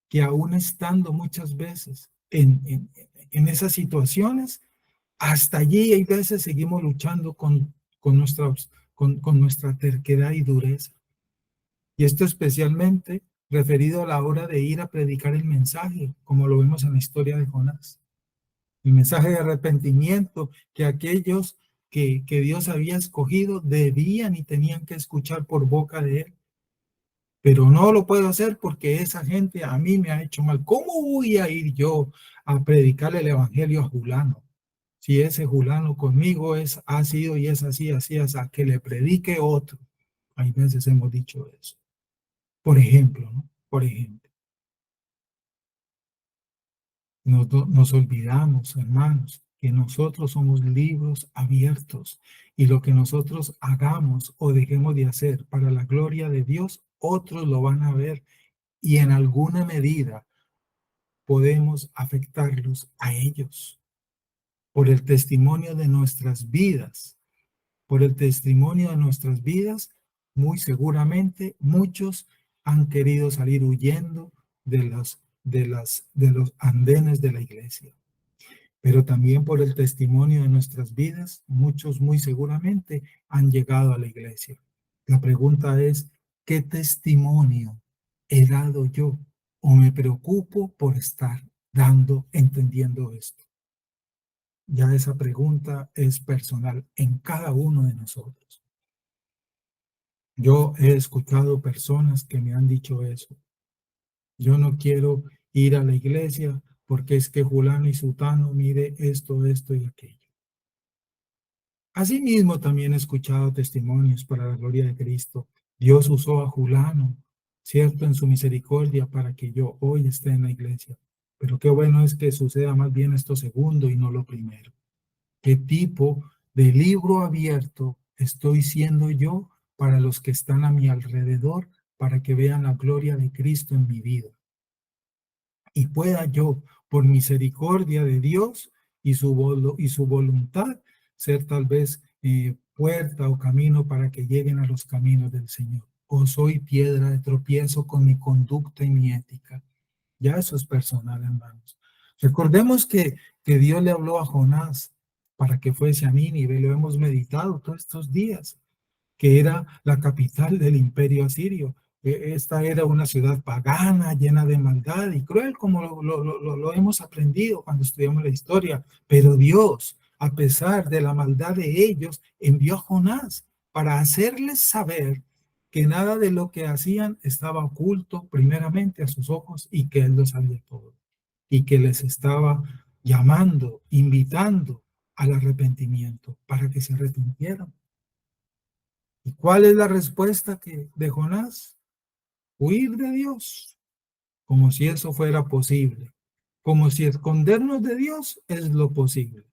S1: que aún estando muchas veces en esas situaciones, hasta allí hay veces seguimos luchando con nuestra terquedad y dureza. Y esto especialmente referido a la hora de ir a predicar el mensaje, como lo vemos en la historia de Jonás. El mensaje de arrepentimiento que aquellos que Dios había escogido debían y tenían que escuchar por boca de él. Pero no lo puedo hacer porque esa gente a mí me ha hecho mal. ¿Cómo voy a ir yo a predicar el evangelio a Julano? Si ese Julano conmigo ha sido y es así, a que le predique otro. Hay veces hemos dicho eso. Por ejemplo, ¿no? Por ejemplo. Nos olvidamos, hermanos, que nosotros somos libros abiertos y lo que nosotros hagamos o dejemos de hacer para la gloria de Dios, otros lo van a ver y en alguna medida podemos afectarlos a ellos por el testimonio de nuestras vidas. Por el testimonio de nuestras vidas, muy seguramente muchos han querido salir huyendo de los andenes de la iglesia. Pero también por el testimonio de nuestras vidas, muchos muy seguramente han llegado a la iglesia. La pregunta es, ¿qué testimonio he dado yo? ¿O me preocupo por estar entendiendo esto? Ya esa pregunta es personal en cada uno de nosotros. Yo he escuchado personas que me han dicho eso. Yo no quiero ir a la iglesia porque es que Julano y Sutano mire esto y aquello. Asimismo, también he escuchado testimonios para la gloria de Cristo. Dios usó a Julano, cierto, en su misericordia para que yo hoy esté en la iglesia. Pero qué bueno es que suceda más bien esto segundo y no lo primero. ¿Qué tipo de libro abierto estoy siendo yo para los que están a mi alrededor para que vean la gloria de Cristo en mi vida? Y pueda yo, por misericordia de Dios y su voluntad, ser tal vez puerta o camino para que lleguen a los caminos del Señor. O soy piedra de tropiezo con mi conducta y mi ética. Ya eso es personal, hermanos. Recordemos que Dios le habló a Jonás para que fuese a Nínive, lo hemos meditado todos estos días, que era la capital del imperio asirio. Esta era una ciudad pagana, llena de maldad y cruel, como lo hemos aprendido cuando estudiamos la historia. Pero Dios, a pesar de la maldad de ellos, envió a Jonás para hacerles saber que nada de lo que hacían estaba oculto primeramente a sus ojos y que Él lo sabía todo. Y que les estaba llamando, invitando al arrepentimiento para que se arrepintieran. ¿Y cuál es la respuesta de Jonás? Huir de Dios, como si eso fuera posible, como si escondernos de Dios es lo posible,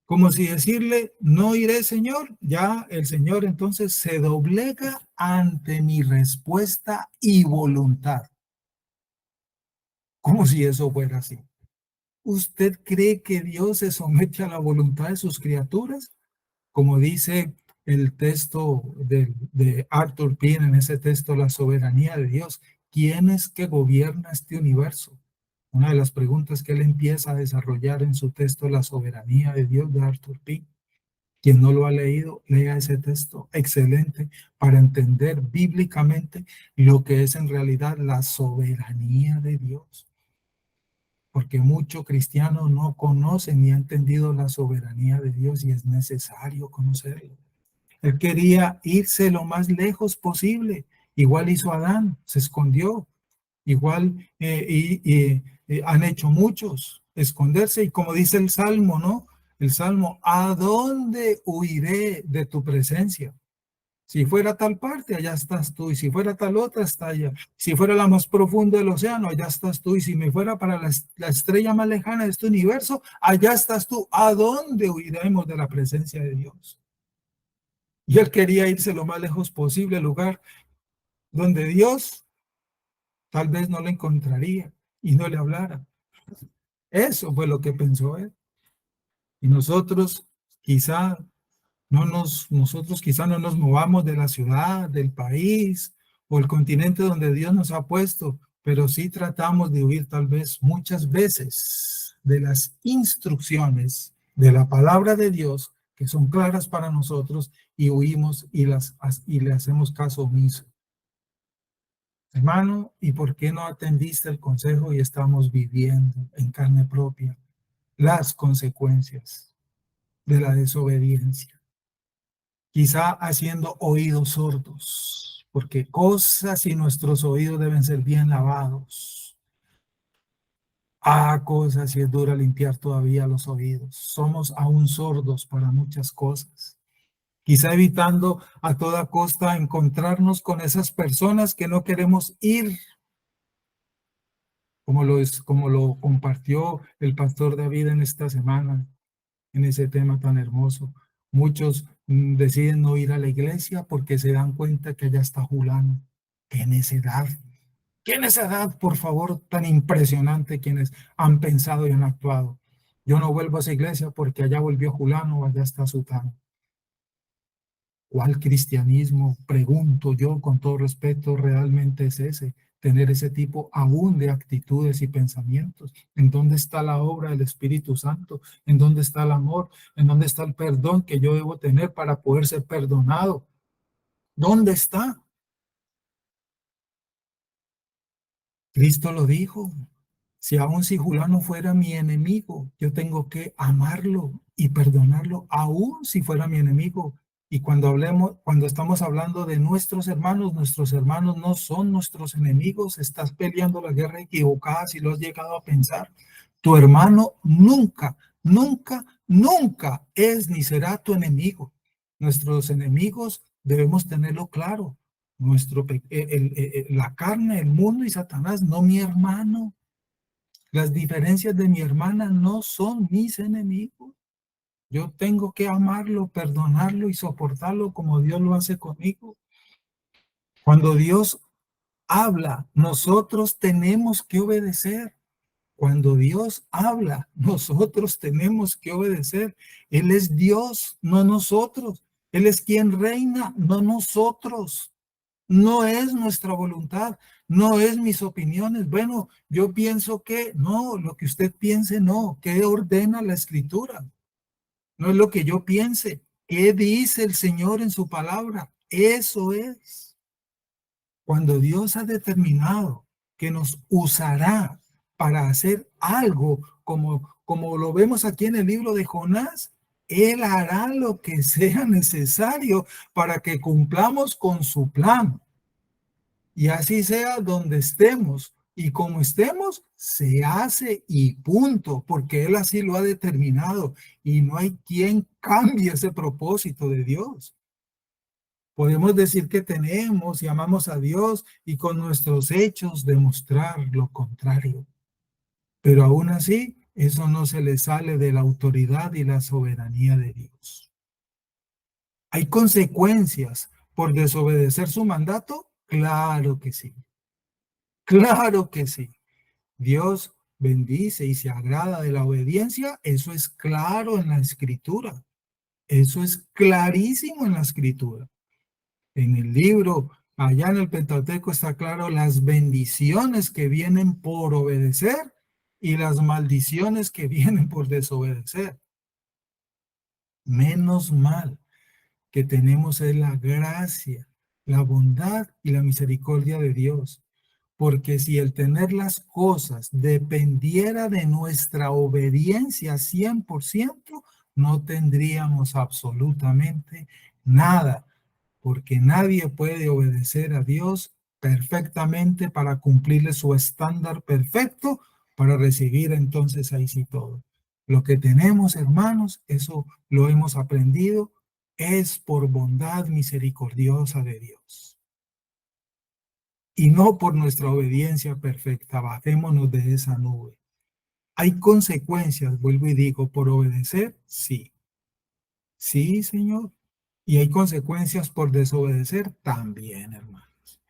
S1: como si decirle, no iré, Señor, ya el Señor entonces se doblega ante mi respuesta y voluntad, como si eso fuera así. ¿Usted cree que Dios se somete a la voluntad de sus criaturas? Como dice el texto de Arthur Pine en ese texto, La soberanía de Dios. ¿Quién es que gobierna este universo? Una de las preguntas que él empieza a desarrollar en su texto, La soberanía de Dios, de Arthur Pine. Quien no lo ha leído, lea ese texto. Excelente para entender bíblicamente lo que es en realidad la soberanía de Dios. Porque muchos cristianos no conocen ni han entendido la soberanía de Dios y es necesario conocerlo. Él quería irse lo más lejos posible. Igual hizo Adán, se escondió. Igual han hecho muchos, esconderse. Y como dice el Salmo, ¿no? El Salmo, ¿a dónde huiré de tu presencia? Si fuera tal parte, allá estás tú. Y si fuera tal otra, está allá. Si fuera la más profunda del océano, allá estás tú. Y si me fuera para la estrella más lejana de este universo, allá estás tú. ¿A dónde huiremos de la presencia de Dios? Y él quería irse lo más lejos posible, al lugar donde Dios tal vez no le encontraría y no le hablara. Eso fue lo que pensó él. Y nosotros quizá nosotros quizá no nos movamos de la ciudad, del país o el continente donde Dios nos ha puesto, pero sí tratamos de huir tal vez muchas veces de las instrucciones de la palabra de Dios, que son claras para nosotros, y huimos y le hacemos caso omiso. Hermano, ¿y por qué no atendiste el consejo y estamos viviendo en carne propia las consecuencias de la desobediencia? Quizá haciendo oídos sordos, porque cosas y nuestros oídos deben ser bien lavados. Cosas y es dura limpiar todavía los oídos. Somos aún sordos para muchas cosas. Quizá evitando a toda costa encontrarnos con esas personas que no queremos ir, como lo compartió el pastor David en esta semana, en ese tema tan hermoso. Muchos deciden no ir a la iglesia porque se dan cuenta que allá está Julano. ¡Qué necedad! ¡Qué necedad, por favor, tan impresionante quienes han pensado y han actuado! Yo no vuelvo a esa iglesia porque allá volvió Julano o allá está Sutano. ¿Cuál cristianismo, pregunto yo con todo respeto, realmente es ese? Tener ese tipo aún de actitudes y pensamientos. ¿En dónde está la obra del Espíritu Santo? ¿En dónde está el amor? ¿En dónde está el perdón que yo debo tener para poder ser perdonado? ¿Dónde está? Cristo lo dijo. Si Julano fuera mi enemigo, yo tengo que amarlo y perdonarlo, aún si fuera mi enemigo. Y cuando estamos hablando de nuestros hermanos no son nuestros enemigos. Estás peleando la guerra equivocada si lo has llegado a pensar. Tu hermano nunca, nunca, nunca es ni será tu enemigo. Nuestros enemigos debemos tenerlo claro. La carne, el mundo y Satanás, no mi hermano. Las diferencias de mi hermana no son mis enemigos. Yo tengo que amarlo, perdonarlo y soportarlo como Dios lo hace conmigo. Cuando Dios habla, nosotros tenemos que obedecer. Cuando Dios habla, nosotros tenemos que obedecer. Él es Dios, no nosotros. Él es quien reina, no nosotros. No es nuestra voluntad, no es mis opiniones. Bueno, yo pienso que no, lo que usted piense no. ¿Qué ordena la Escritura? No es lo que yo piense. ¿Qué dice el Señor en su palabra? Eso es. Cuando Dios ha determinado que nos usará para hacer algo, como lo vemos aquí en el libro de Jonás, Él hará lo que sea necesario para que cumplamos con su plan. Y así sea donde estemos y como estemos, se hace y punto, porque Él así lo ha determinado y no hay quien cambie ese propósito de Dios. Podemos decir que tenemos y amamos a Dios y con nuestros hechos demostrar lo contrario. Pero aún así, eso no se le sale de la autoridad y la soberanía de Dios. ¿Hay consecuencias por desobedecer su mandato? Claro que sí. Claro que sí. Dios bendice y se agrada de la obediencia. Eso es claro en la Escritura. Eso es clarísimo en la Escritura. En el libro, allá en el Pentateuco está claro las bendiciones que vienen por obedecer y las maldiciones que vienen por desobedecer. Menos mal que tenemos es la gracia, la bondad y la misericordia de Dios. Porque si el tener las cosas dependiera de nuestra obediencia 100%, no tendríamos absolutamente nada, porque nadie puede obedecer a Dios perfectamente para cumplirle su estándar perfecto para recibir entonces ahí sí todo. Lo que tenemos, hermanos, eso lo hemos aprendido, es por bondad misericordiosa de Dios. Y no por nuestra obediencia perfecta. Bajémonos de esa nube. ¿Hay consecuencias, vuelvo y digo, por obedecer? Sí. Sí, Señor. Y hay consecuencias por desobedecer también, hermanos.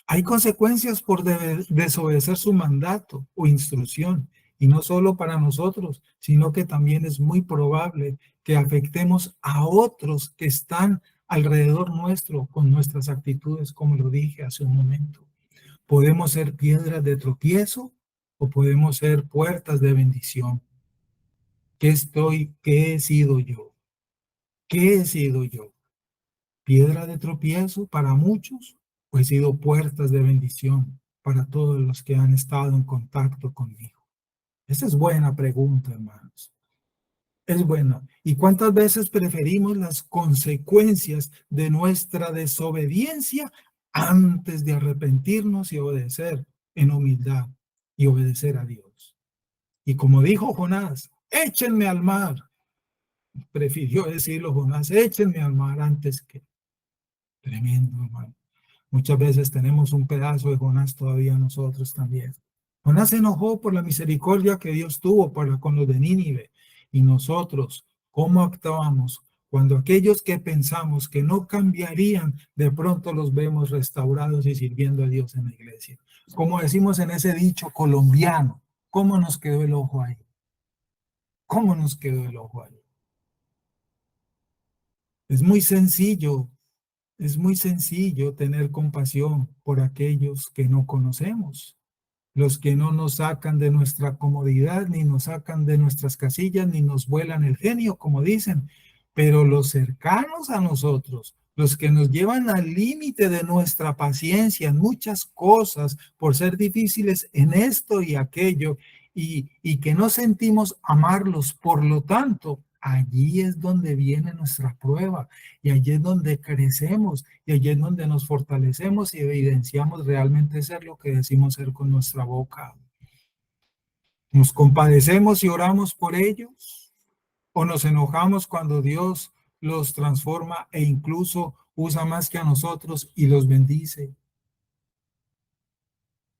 S1: Hay consecuencias por desobedecer su mandato o instrucción. Y no solo para nosotros, sino que también es muy probable que afectemos a otros que están alrededor nuestro con nuestras actitudes, como lo dije hace un momento. Podemos ser piedras de tropiezo o podemos ser puertas de bendición. ¿Qué he sido yo? ¿Qué he sido yo? ¿Piedra de tropiezo para muchos? ¿O he sido puertas de bendición para todos los que han estado en contacto conmigo? Esa es buena pregunta, hermanos. Es buena. ¿Y cuántas veces preferimos las consecuencias de nuestra desobediencia antes de arrepentirnos y obedecer en humildad y obedecer a Dios? Y como dijo Jonás, échenme al mar. Prefirió decirlo Jonás, échenme al mar antes que... Tremendo, hermano. Muchas veces tenemos un pedazo de Jonás todavía nosotros también. Jonás se enojó por la misericordia que Dios tuvo para con los de Nínive. Y nosotros, ¿cómo actuamos cuando aquellos que pensamos que no cambiarían, de pronto los vemos restaurados y sirviendo a Dios en la iglesia? Como decimos en ese dicho colombiano, ¿cómo nos quedó el ojo ahí? ¿Cómo nos quedó el ojo ahí? Es muy sencillo. Es muy sencillo tener compasión por aquellos que no conocemos, los que no nos sacan de nuestra comodidad, ni nos sacan de nuestras casillas, ni nos vuelan el genio, como dicen, pero los cercanos a nosotros, los que nos llevan al límite de nuestra paciencia en muchas cosas por ser difíciles en esto y aquello, y que no sentimos amarlos, por lo tanto, allí es donde viene nuestra prueba, y allí es donde crecemos, y allí es donde nos fortalecemos y evidenciamos realmente ser lo que decimos ser con nuestra boca. ¿Nos compadecemos y oramos por ellos? ¿O nos enojamos cuando Dios los transforma e incluso usa más que a nosotros y los bendice?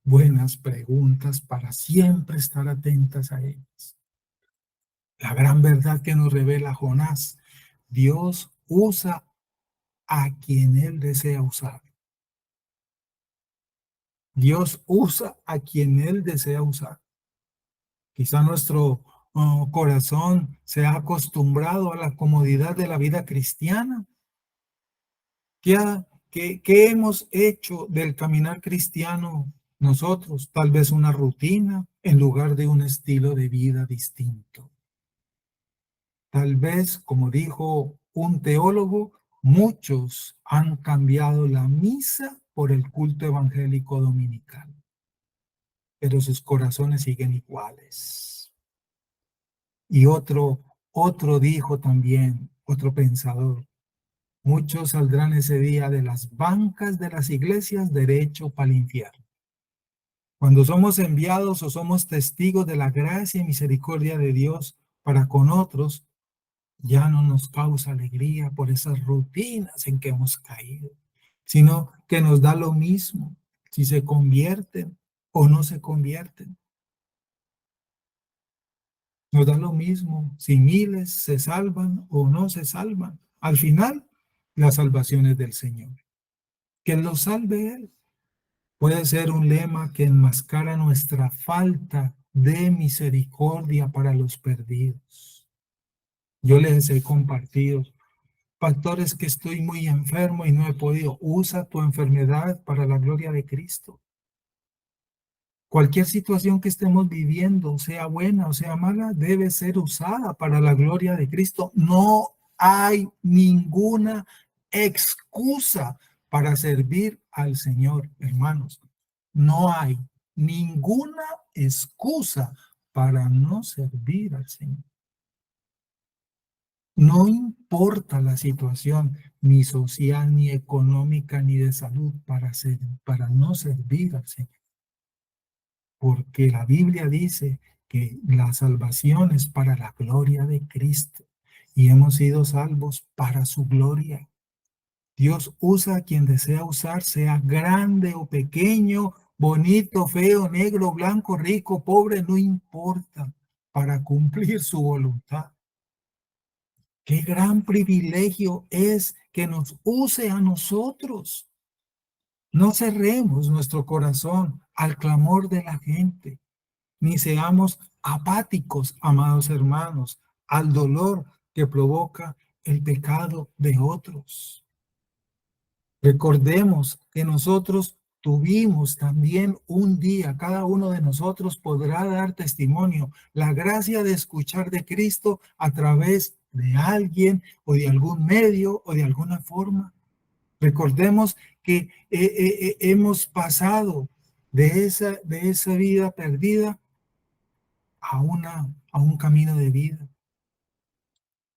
S1: Buenas preguntas para siempre estar atentas a ellas. La gran verdad que nos revela Jonás: Dios usa a quien Él desea usar. Dios usa a quien Él desea usar. Quizá nuestro corazón se ha acostumbrado a la comodidad de la vida cristiana. ¿Qué hemos hecho del caminar cristiano nosotros? Tal vez una rutina en lugar de un estilo de vida distinto. Tal vez, como dijo un teólogo, muchos han cambiado la misa por el culto evangélico dominical, pero sus corazones siguen iguales. Y otro dijo también, otro pensador: muchos saldrán ese día de las bancas de las iglesias derecho para el infierno. Cuando somos enviados o somos testigos de la gracia y misericordia de Dios para con otros, ya no nos causa alegría por esas rutinas en que hemos caído, sino que nos da lo mismo si se convierten o no se convierten. Nos da lo mismo si miles se salvan o no se salvan. Al final, la salvación es del Señor. Que lo salve Él. Puede ser un lema que enmascara nuestra falta de misericordia para los perdidos. Yo les he compartido factores que estoy muy enfermo y no he podido. Usa tu enfermedad para la gloria de Cristo. Cualquier situación que estemos viviendo, sea buena o sea mala, debe ser usada para la gloria de Cristo. No hay ninguna excusa para servir al Señor, hermanos. No hay ninguna excusa para no servir al Señor. No importa la situación, ni social, ni económica, ni de salud, para no servir al Señor. Porque la Biblia dice que la salvación es para la gloria de Cristo y hemos sido salvos para su gloria. Dios usa a quien desea usar, sea grande o pequeño, bonito, feo, negro, blanco, rico, pobre, no importa, para cumplir su voluntad. Qué gran privilegio es que nos use a nosotros. No cerremos nuestro corazón al clamor de la gente, ni seamos apáticos, amados hermanos, al dolor que provoca el pecado de otros. Recordemos que nosotros tuvimos también un día, cada uno de nosotros podrá dar testimonio, la gracia de escuchar de Cristo a través de alguien o de algún medio o de alguna forma. Recordemos que hemos pasado de esa vida perdida a un camino de vida,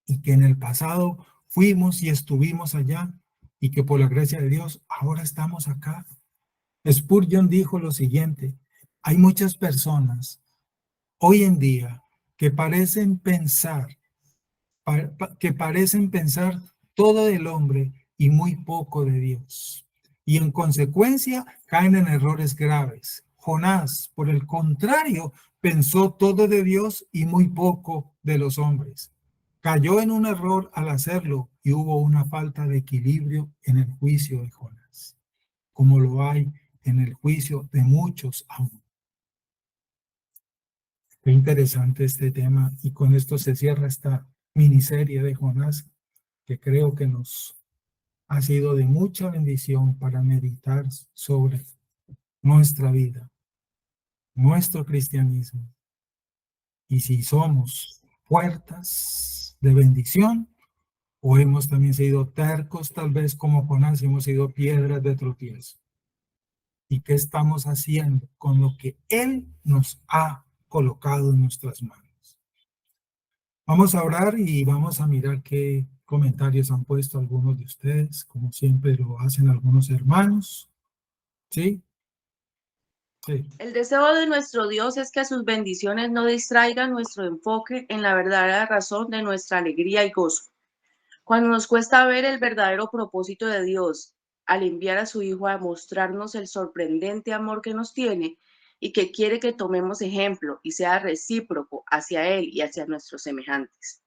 S1: y que en el pasado fuimos y estuvimos allá, y que por la gracia de Dios ahora estamos acá. Spurgeon dijo lo siguiente: hay muchas personas hoy en día que parecen pensar todo del hombre y muy poco de Dios, y en consecuencia caen en errores graves. Jonás, por el contrario, pensó todo de Dios y muy poco de los hombres. Cayó en un error al hacerlo y hubo una falta de equilibrio en el juicio de Jonás, como lo hay en el juicio de muchos aún. Qué interesante este tema, y con esto se cierra esta miniserie de Jonás, que creo que nos ha sido de mucha bendición para meditar sobre nuestra vida, nuestro cristianismo, y si somos puertas de bendición o hemos también sido tercos, tal vez como Jonás, hemos sido piedras de tropiezo. ¿Y qué estamos haciendo con lo que Él nos ha colocado en nuestras manos? Vamos a orar y vamos a mirar qué comentarios han puesto algunos de ustedes, como siempre lo hacen algunos hermanos. ¿Sí? Sí.
S3: El deseo de nuestro Dios es que sus bendiciones no distraigan nuestro enfoque en la verdadera razón de nuestra alegría y gozo. Cuando nos cuesta ver el verdadero propósito de Dios al enviar a su Hijo a mostrarnos el sorprendente amor que nos tiene y que quiere que tomemos ejemplo y sea recíproco hacia Él y hacia nuestros semejantes.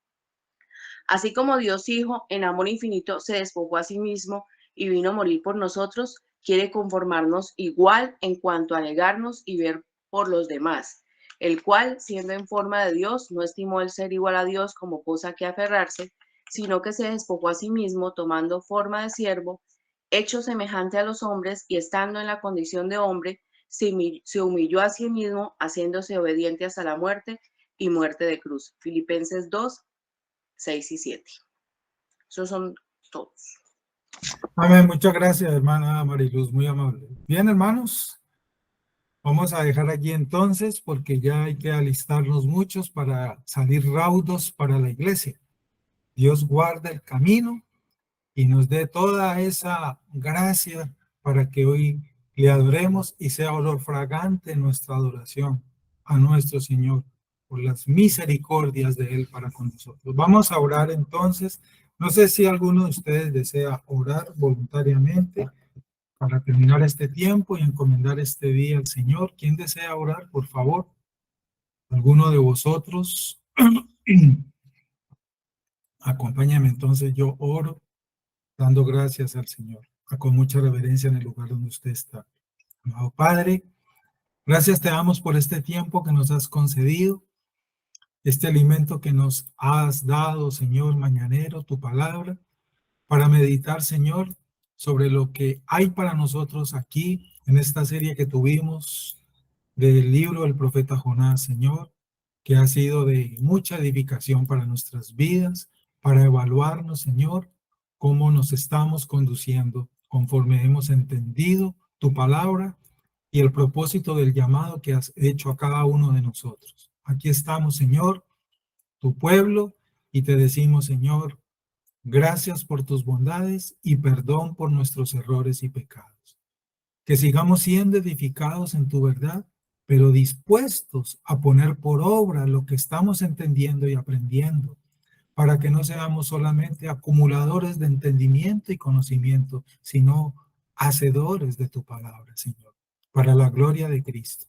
S3: Así como Dios Hijo, en amor infinito, se despojó a sí mismo y vino a morir por nosotros, quiere conformarnos igual en cuanto a negarnos y ver por los demás, el cual, siendo en forma de Dios, no estimó el ser igual a Dios como cosa que aferrarse, sino que se despojó a sí mismo, tomando forma de siervo, hecho semejante a los hombres, y estando en la condición de hombre, se humilló a sí mismo, haciéndose obediente hasta la muerte y muerte de cruz. Filipenses 2, 6 y 7. Esos son todos.
S1: Amén. Muchas gracias, hermana Mariluz, muy amable. Bien, hermanos, vamos a dejar aquí entonces, porque ya hay que alistarnos muchos para salir raudos para la iglesia. Dios guarde el camino y nos dé toda esa gracia para que hoy le adoremos y sea olor fragante nuestra adoración a nuestro Señor por las misericordias de Él para con nosotros. Vamos a orar entonces. No sé si alguno de ustedes desea orar voluntariamente para terminar este tiempo y encomendar este día al Señor. ¿Quién desea orar, por favor? ¿Alguno de vosotros? Acompáñame entonces, yo oro dando gracias al Señor, con mucha reverencia en el lugar donde usted está. Amado Padre, gracias te damos por este tiempo que nos has concedido, este alimento que nos has dado, Señor, mañanero, tu palabra, para meditar, Señor, sobre lo que hay para nosotros aquí en esta serie que tuvimos del libro del profeta Jonás, Señor, que ha sido de mucha edificación para nuestras vidas, para evaluarnos, Señor, cómo nos estamos conduciendo conforme hemos entendido tu palabra y el propósito del llamado que has hecho a cada uno de nosotros. Aquí estamos, Señor, tu pueblo, y te decimos, Señor, gracias por tus bondades y perdón por nuestros errores y pecados. Que sigamos siendo edificados en tu verdad, pero dispuestos a poner por obra lo que estamos entendiendo y aprendiendo, para que no seamos solamente acumuladores de entendimiento y conocimiento, sino hacedores de tu palabra, Señor, para la gloria de Cristo.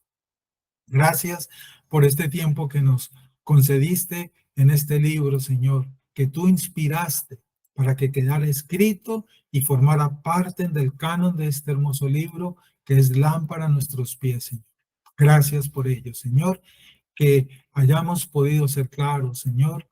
S1: Gracias por este tiempo que nos concediste en este libro, Señor, que tú inspiraste para que quedara escrito y formara parte del canon de este hermoso libro, que es lámpara a nuestros pies, Señor. Gracias por ello, Señor, que hayamos podido ser claros, Señor,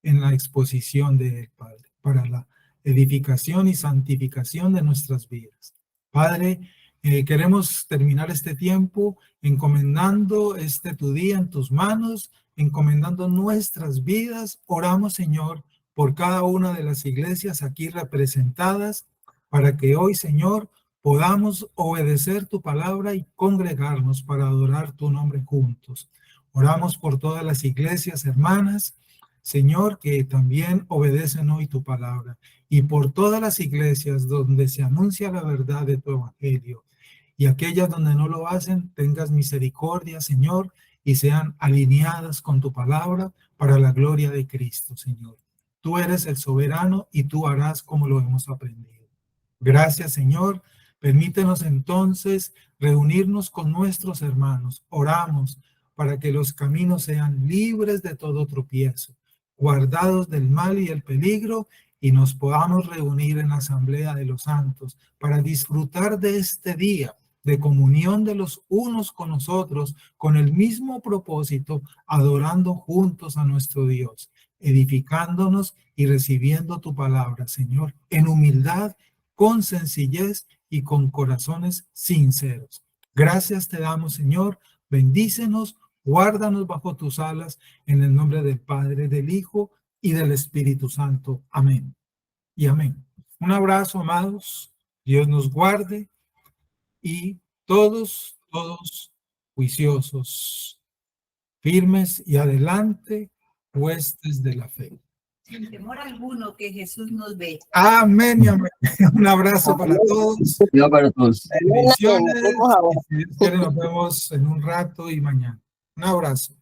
S1: en la exposición de él, Padre, para la edificación y santificación de nuestras vidas. Padre, Queremos terminar este tiempo encomendando tu día en tus manos, encomendando nuestras vidas. Oramos, Señor, por cada una de las iglesias aquí representadas, para que hoy, Señor, podamos obedecer tu palabra y congregarnos para adorar tu nombre juntos. Oramos por todas las iglesias hermanas, Señor, que también obedecen hoy tu palabra, y por todas las iglesias donde se anuncia la verdad de tu evangelio, y aquellas donde no lo hacen, tengas misericordia, Señor, y sean alineadas con tu palabra para la gloria de Cristo, Señor. Tú eres el soberano y tú harás como lo hemos aprendido. Gracias, Señor. Permítenos entonces reunirnos con nuestros hermanos. Oramos para que los caminos sean libres de todo tropiezo, guardados del mal y el peligro, y nos podamos reunir en la asamblea de los santos para disfrutar de este día de comunión de los unos con los otros, con el mismo propósito, adorando juntos a nuestro Dios, edificándonos y recibiendo tu palabra, Señor, en humildad, con sencillez y con corazones sinceros. Gracias te damos, Señor. Bendícenos, guárdanos bajo tus alas, en el nombre del Padre, del Hijo y del Espíritu Santo. Amén. Y amén. Un abrazo, amados. Dios nos guarde. Y todos juiciosos, firmes y adelante, huestes de la fe.
S4: Sin temor alguno, que Jesús nos ve.
S1: Amén y amén. Un abrazo para todos.
S5: Para todos.
S1: Bendiciones. Y si Dios quiere, nos vemos en un rato y mañana. Un abrazo.